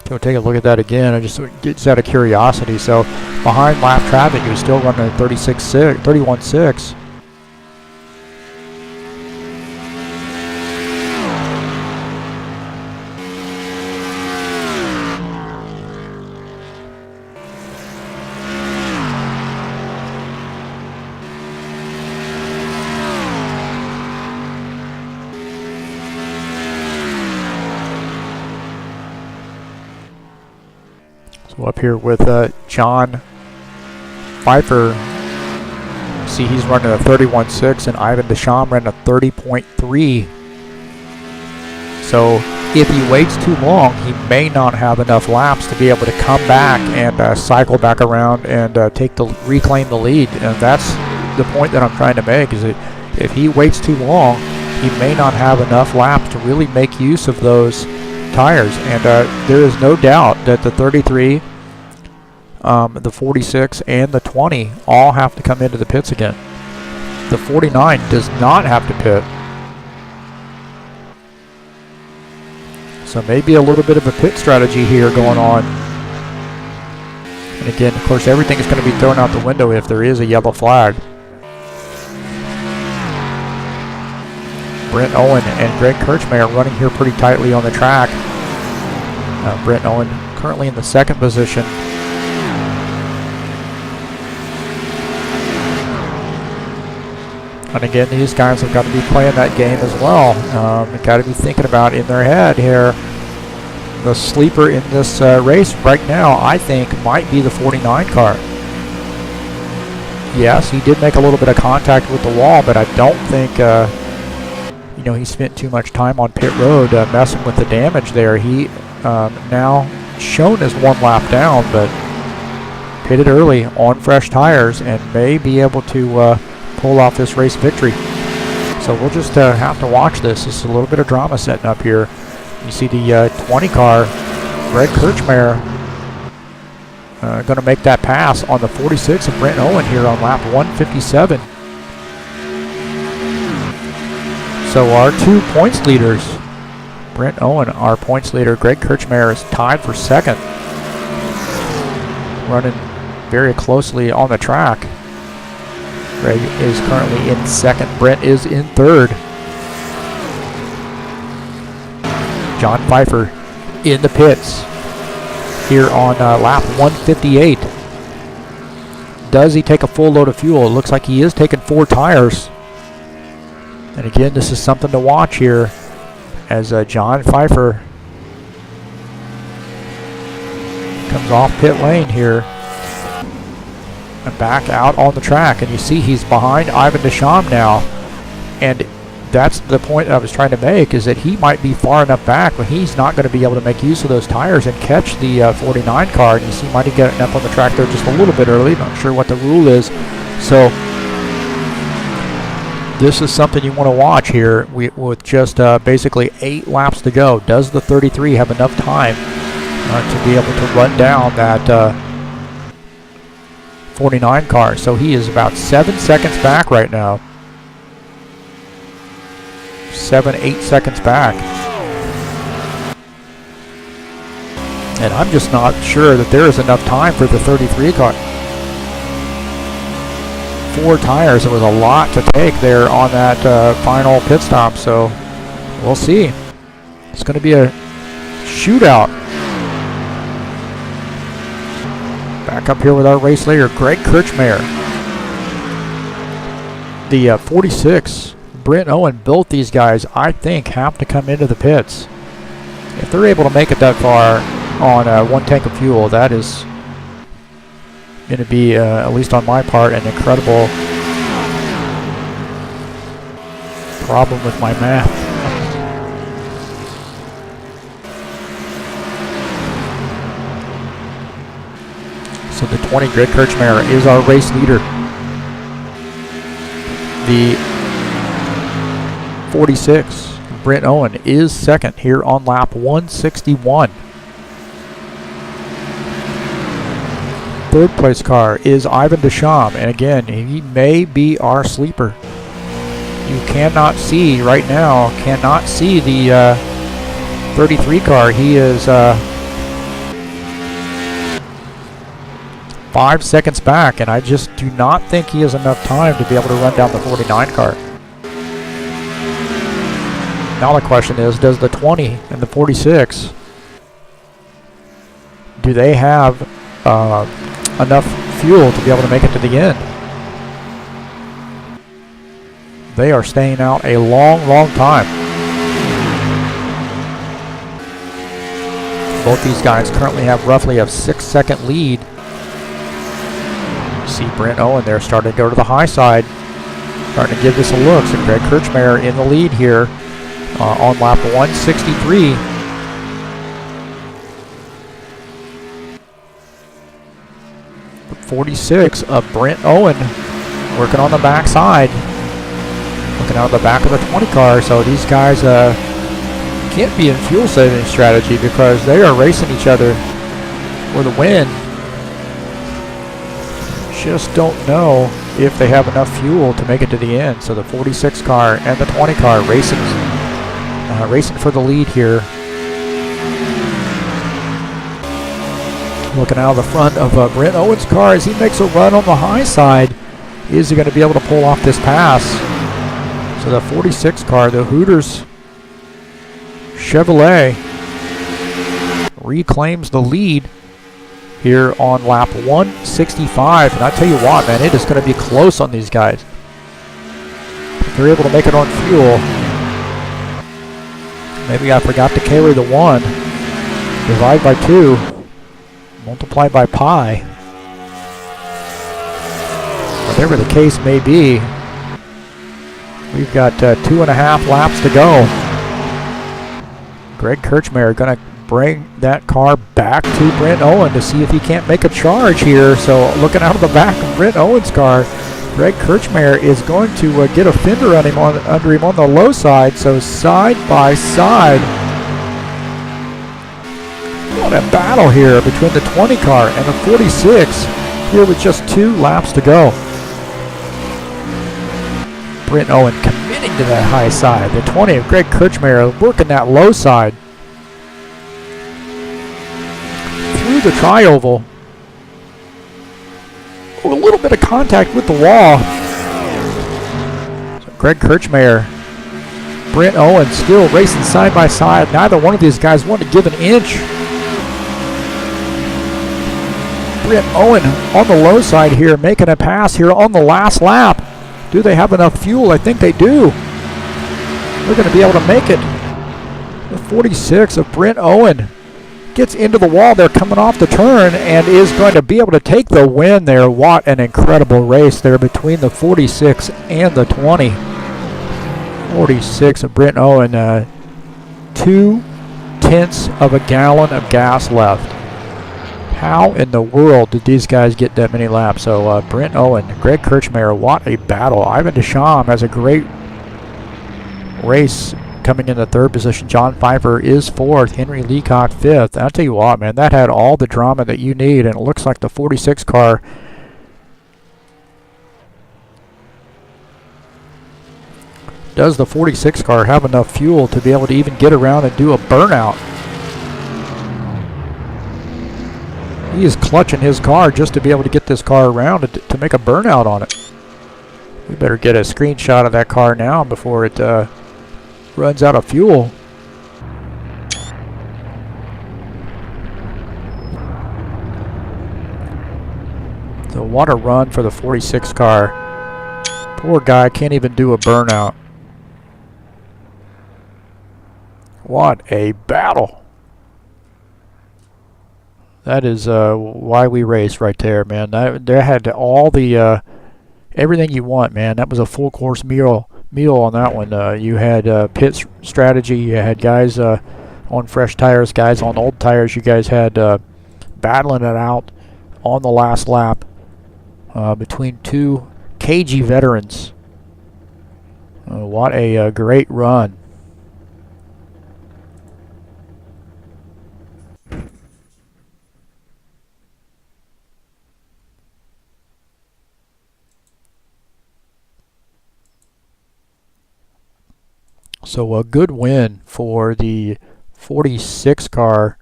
We'll take a look at that again. I just gets out of curiosity. So behind lap traffic, he was still running at 31.6. So up here with John Pfeiffer. See, he's running a 31.6 and Ivan Deschamps running a 30.3. So if he waits too long, he may not have enough laps to be able to come back and cycle back around and reclaim the lead. And that's the point that I'm trying to make, is that if he waits too long, he may not have enough laps to really make use of those tires. And there is no doubt that the 33, the 46, and the 20 all have to come into the pits again. The 49 does not have to pit. So maybe a little bit of a pit strategy here going on. And again, of course, everything is going to be thrown out the window if there is a yellow flag. Brent Owen and Greg Kirchmeier running here pretty tightly on the track. Brent Owen currently in the second position. And again, these guys have got to be playing that game as well. They've got to be thinking about in their head here. The sleeper in this race right now, I think, might be the 49 car. Yes, he did make a little bit of contact with the wall, but I don't think, he spent too much time on pit road messing with the damage there. He now shown as one lap down, but pitted early on fresh tires and may be able to pull off this race victory. So we'll just have to watch this. This is a little bit of drama setting up here. You see the 20 car, Greg Kirchmeier, going to make that pass on the 46 of Brent Owen here on lap 157. So our 2 points leaders, Brent Owen, our points leader, Greg Kirchmeier is tied for second, running very closely on the track. Greg is currently in second. Brent is in third. John Pfeiffer in the pits here on lap 158. Does he take a full load of fuel? It looks like he is taking 4 tires. And again, this is something to watch here as John Pfeiffer comes off pit lane here and back out on the track. And you see he's behind Ivan Deschamps now. And that's the point I was trying to make, is that he might be far enough back, but he's not going to be able to make use of those tires and catch the 49 car. And you see he might have gotten up on the track there just a little bit early. Not sure what the rule is. So this is something you want to watch here with just basically 8 laps to go. Does the 33 have enough time to be able to run down that 49 car? So he is about 7 seconds back right now. 7-8 seconds back. And I'm just not sure that there is enough time for the 33 car. 4 tires, it was a lot to take there on that final pit stop, so we'll see. It's going to be a shootout. Back up here with our race leader, Greg Kirchmeier. The 46, Brent Owen, both these guys, I think, have to come into the pits. If they're able to make it that far on 1 tank of fuel, that is going to be, at least on my part, an incredible problem with my math. So the 20, Greg Kirchmeier, is our race leader. The 46, Brent Owen, is second here on lap 161. Third place car is Ivan Deschamps, and again, he may be our sleeper. You cannot see right now, the 33 car. He is 5 seconds back, and I just do not think he has enough time to be able to run down the 49 car. Now the question is, does the 20 and the 46, do they have enough fuel to be able to make it to the end? They are staying out a long, long time. Both these guys currently have roughly a 6-second lead. You see Brent Owen there starting to go to the high side. Starting to give this a look. So Greg Kirchmeier in the lead here on lap 163. The 46 of Brent Owen working on the backside. Looking out of the back of the 20 car. So these guys can't be in fuel saving strategy because they are racing each other for the win. Just don't know if they have enough fuel to make it to the end. So the 46 car and the 20 car racing for the lead here. Looking out of the front of Brent Owen's car as he makes a run on the high side. Is he going to be able to pull off this pass? So the 46 car, the Hooters Chevrolet, reclaims the lead here on lap 165. And I tell you what, man, it is going to be close on these guys. If they're able to make it on fuel. Maybe I forgot to carry the 1. Divide by 2. Multiply by pi. Whatever the case may be, we've got 2.5 laps to go. Greg Kirchmeier going to bring that car back to Brent Owen to see if he can't make a charge here. So looking out of the back of Brent Owen's car, Greg Kirchmeier is going to get a fender on him under him on the low side. So side by side. What a battle here between the 20 car and the 46 here with just 2 laps to go. Brent Owen committing to that high side. The 20 of Greg Kirchmeier working that low side. Through the tri-oval. Oh, a little bit of contact with the wall. So Greg Kirchmeier, Brent Owen still racing side by side. Neither one of these guys want to give an inch. Brent Owen on the low side here, making a pass here on the last lap. Do they have enough fuel? I think they do. They're going to be able to make it. The 46 of Brent Owen gets into the wall there coming off the turn and is going to be able to take the win there. What an incredible race there between the 46 and the 20. 46 of Brent Owen, 0.2 of a gallon of gas left. How in the world did these guys get that many laps? So Brent Owen, Greg Kirchmeier, what a battle. Ivan Deschamps has a great race coming in the 3rd position. John Pfeiffer is 4th. Henry Leacock 5th. I'll tell you what, man, that had all the drama that you need, and it looks like the 46 car does the 46 car have enough fuel to be able to even get around and do a burnout? He is clutching his car just to be able to get this car around to make a burnout on it. We better get a screenshot of that car now before it runs out of fuel. So what a run for the 46 car. Poor guy can't even do a burnout. What a battle. That is why we race right there, man. That had all the everything you want, man. That was a full course meal on that one. You had pit strategy. You had guys on fresh tires, guys on old tires. You guys had battling it out on the last lap between 2 cagey veterans. What a great run. So a good win for the 46 car.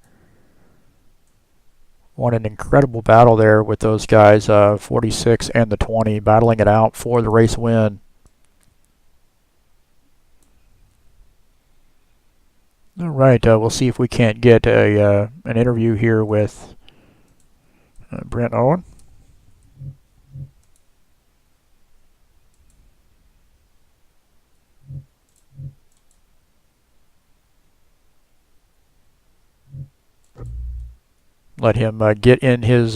What an incredible battle there with those guys, 46 and the 20, battling it out for the race win. All right, we'll see if we can't get an interview here with Brent Owen. Let him get in his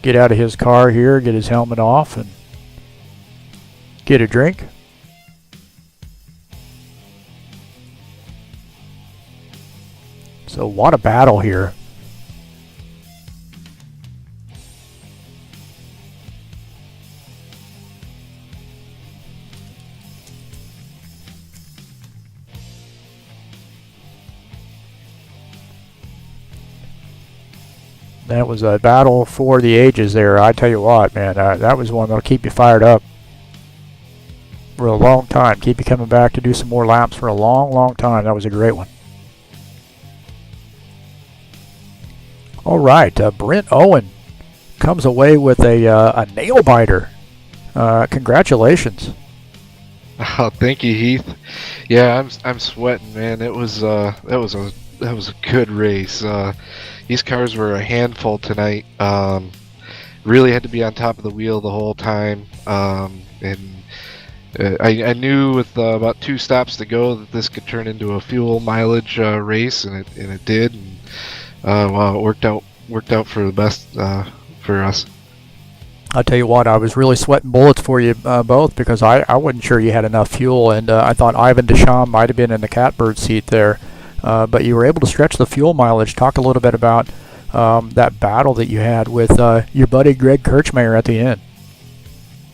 get out of his car here, get his helmet off, and get a drink. So what a battle here. That was a battle for the ages there. I tell you what, man, that was one that'll keep you fired up for a long time. Keep you coming back to do some more laps for a long, long time. That was a great one. All right, Brent Owen comes away with a nail biter. Congratulations. Oh, thank you, Heath. Yeah, I'm sweating, man. That was a good race. These cars were a handful tonight. Really had to be on top of the wheel the whole time. And I knew with about 2 stops to go that this could turn into a fuel mileage race, and it did. And, well, it worked out for the best for us. I'll tell you what, I was really sweating bullets for you both, because I wasn't sure you had enough fuel, and I thought Ivan Deschamps might have been in the catbird seat there. But you were able to stretch the fuel mileage. Talk a little bit about that battle that you had with your buddy Greg Kirchmeier at the end.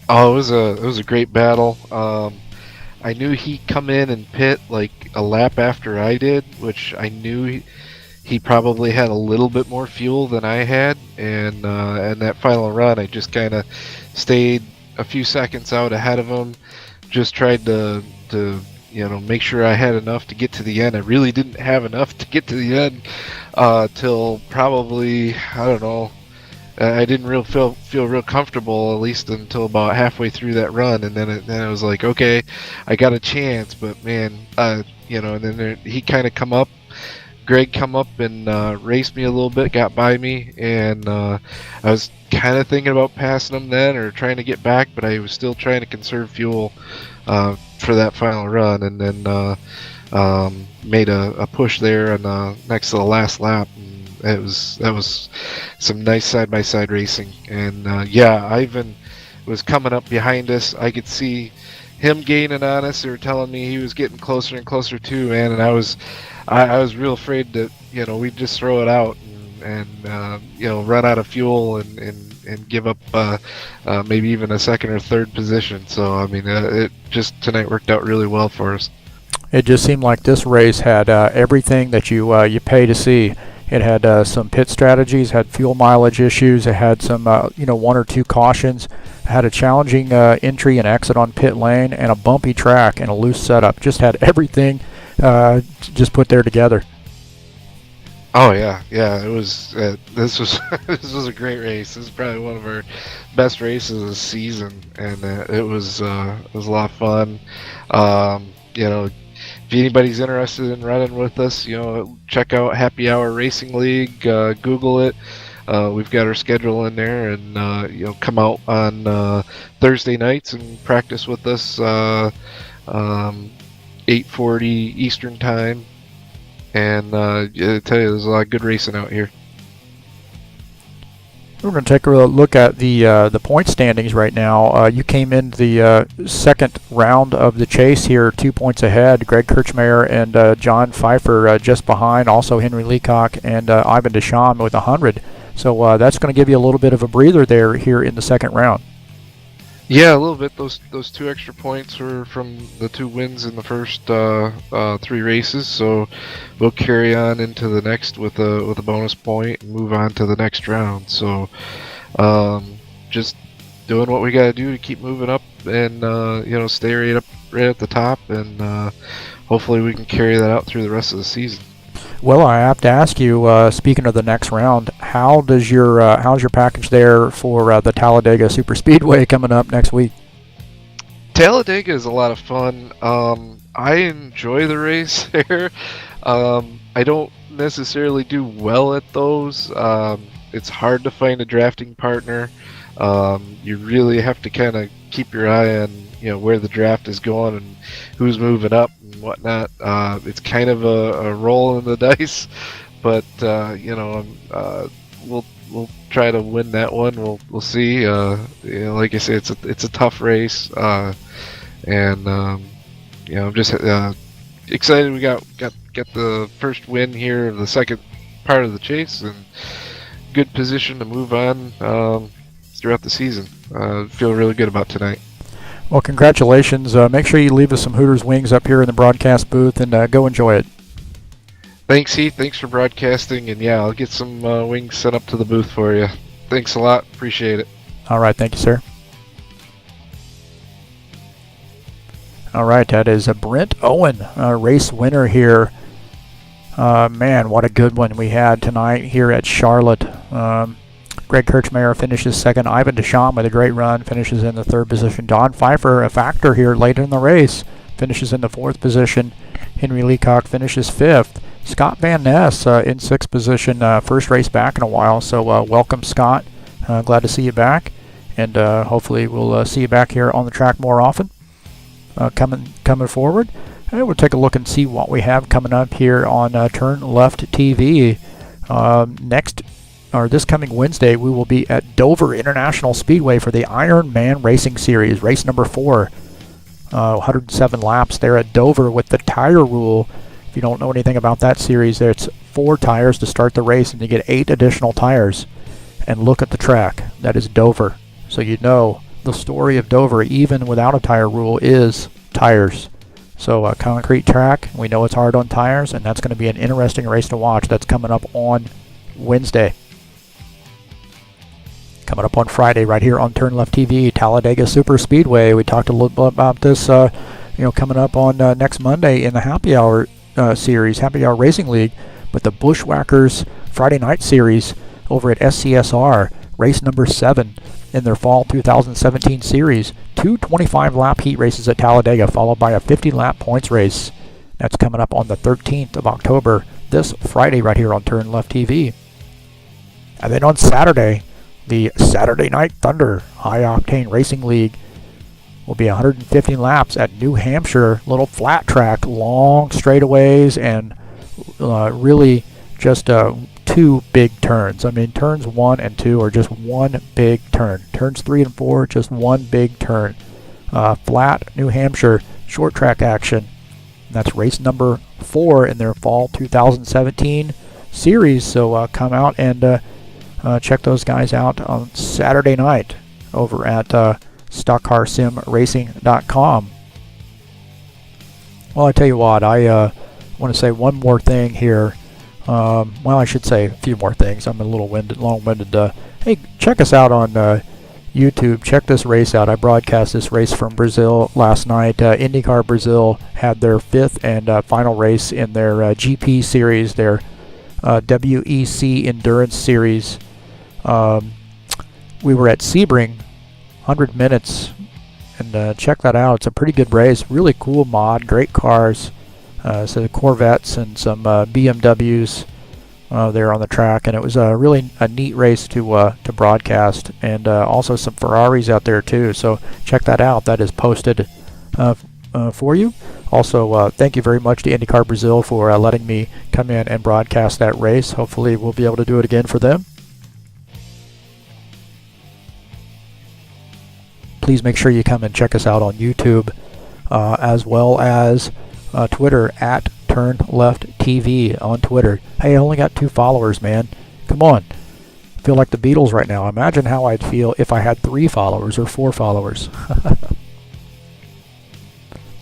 Oh, it was a great battle. I knew he'd come in and pit like a lap after I did, which I knew he probably had a little bit more fuel than I had, and that final run, I just kind of stayed a few seconds out ahead of him. Just tried to make sure I had enough to get to the end. I really didn't have enough to get to the end till probably, I don't know. I didn't really feel real comfortable, at least until about halfway through that run, and then it was like, okay, I got a chance, but man, and then he kind of come up. Greg come up and raced me a little bit, got by me, and I was kind of thinking about passing him then or trying to get back, but I was still trying to conserve fuel for that final run, and then made a push there and next to the last lap. And that was some nice side-by-side racing, and yeah, Ivan was coming up behind us. I could see him gaining on us. They were telling me he was getting closer and closer too, man, and I was real afraid that we'd just throw it out and run out of fuel and give up maybe even a second or third position. So I mean, it just tonight worked out really well for us. It just seemed like this race had everything that you pay to see. It had some pit strategies, had fuel mileage issues, it had some 1 or 2 cautions, it had a challenging entry and exit on pit lane, and a bumpy track and a loose setup. Just had everything just put there together. Oh yeah. It was. This was this was a great race. This is probably one of our best races of the season, and it was a lot of fun. If anybody's interested in running with us, check out Happy Hour Racing League. Google it. We've got our schedule in there, and come out on Thursday nights and practice with us. 8:40 Eastern time, and I tell you, there's a lot of good racing out here. We're going to take a look at the point standings right now. You came in the second round of the chase here, 2 points ahead. Greg Kirchmeier and John Pfeiffer just behind. Also Henry Leacock and Ivan Deschamps with 100. So that's going to give you a little bit of a breather there here in the second round. Yeah, a little bit. Those 2 extra points were from the 2 wins in the first 3 races, so we'll carry on into the next with a bonus point and move on to the next round. So just doing what we got to do to keep moving up and stay right at the top, and hopefully we can carry that out through the rest of the season. Well, I have to ask you, speaking of the next round, how's your package there for the Talladega Super Speedway coming up next week? Talladega is a lot of fun. I enjoy the race there. I don't necessarily do well at those. It's hard to find a drafting partner. You really have to kind of keep your eye on, where the draft is going and who's moving up and whatnot. It's kind of a roll in the dice, but we'll try to win that one. We'll see. Like I say, it's a tough race, and I'm just excited we got the first win here of the second part of the chase, and good position to move on throughout the season. Feel really good about tonight. Well, congratulations. Make sure you leave us some Hooters wings up here in the broadcast booth, and go enjoy it. Thanks, Heath. Thanks for broadcasting, and yeah, I'll get some wings sent up to the booth for you. Thanks a lot. Appreciate it. All right, thank you, sir. All right, that is a Brent Owen, race winner here. Man, what a good one we had tonight here at Charlotte. Greg Kirchmeier finishes second. Ivan Deschamps with a great run finishes in the third position. Don Pfeiffer, a factor here late in the race, finishes in the fourth position. Henry Leacock finishes fifth. Scott Van Ness in sixth position, first race back in a while. So welcome, Scott. Glad to see you back, and hopefully we'll see you back here on the track more often. Coming forward, and we'll take a look and see what we have coming up here on TurnLeft TV. This coming Wednesday, we will be at Dover International Speedway for the Iron Man Racing Series, race number 4. 107 laps there at Dover with the tire rule. If you don't know anything about that series, it's 4 tires to start the race, and you get 8 additional tires. And look at the track. That is Dover. So you know the story of Dover, even without a tire rule, is tires. So a concrete track, we know it's hard on tires, and that's going to be an interesting race to watch. That's coming up on Wednesday. Coming up on Friday right here on TurnLeft TV, Talladega Super Speedway. We talked a little bit about this, coming up on next Monday in the Happy Hour series, Happy Hour Racing League. But the Bushwhackers Friday Night Series over at SCSR, race number 7 in their fall 2017 series. 2 25-lap heat races at Talladega, followed by a 50-lap points race. That's coming up on the 13th of October, this Friday right here on TurnLeft TV. And then on Saturday, the Saturday Night Thunder High Octane Racing League will be 150 laps at New Hampshire, little flat track, long straightaways, and really just 2 big turns. I mean, turns 1 and 2 are just one big turn. Turns 3 and 4, just one big turn. Flat New Hampshire short track action. That's race number 4 in their fall 2017 series. So come out and check those guys out on Saturday night over at stockcarsimracing.com. Well, I tell you what, I want to say one more thing here. Well, I should say a few more things. I'm a little long-winded. Hey, check us out on YouTube. Check this race out. I broadcast this race from Brazil last night. IndyCar Brazil had their 5th and final race in their GP series, their WEC Endurance Series. We were at Sebring, 100 minutes, and check that out. It's a pretty good race. Really cool mod, great cars. So the Corvettes and some BMWs there on the track, and it was really a neat race to broadcast, and also some Ferraris out there too. So check that out. That is posted for you. Also, thank you very much to IndyCar Brazil for letting me come in and broadcast that race. Hopefully we'll be able to do it again for them. Please make sure you come and check us out on YouTube, as well as Twitter at TurnLeft TV on Twitter. Hey, I only got 2 followers, man. Come on. I feel like the Beatles right now. Imagine how I'd feel if I had 3 followers or 4 followers.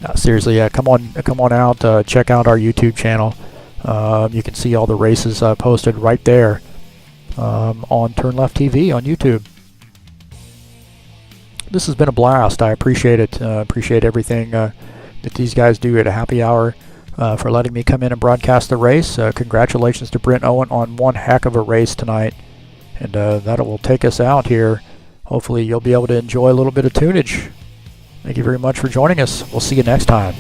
No, seriously, come on out. Check out our YouTube channel. You can see all the races posted right there on TurnLeft TV on YouTube. This has been a blast. I appreciate it. Appreciate everything that these guys do at a happy hour for letting me come in and broadcast the race. Congratulations to Brent Owen on one heck of a race tonight. And that will take us out here. Hopefully you'll be able to enjoy a little bit of tunage. Thank you very much for joining us. We'll see you next time.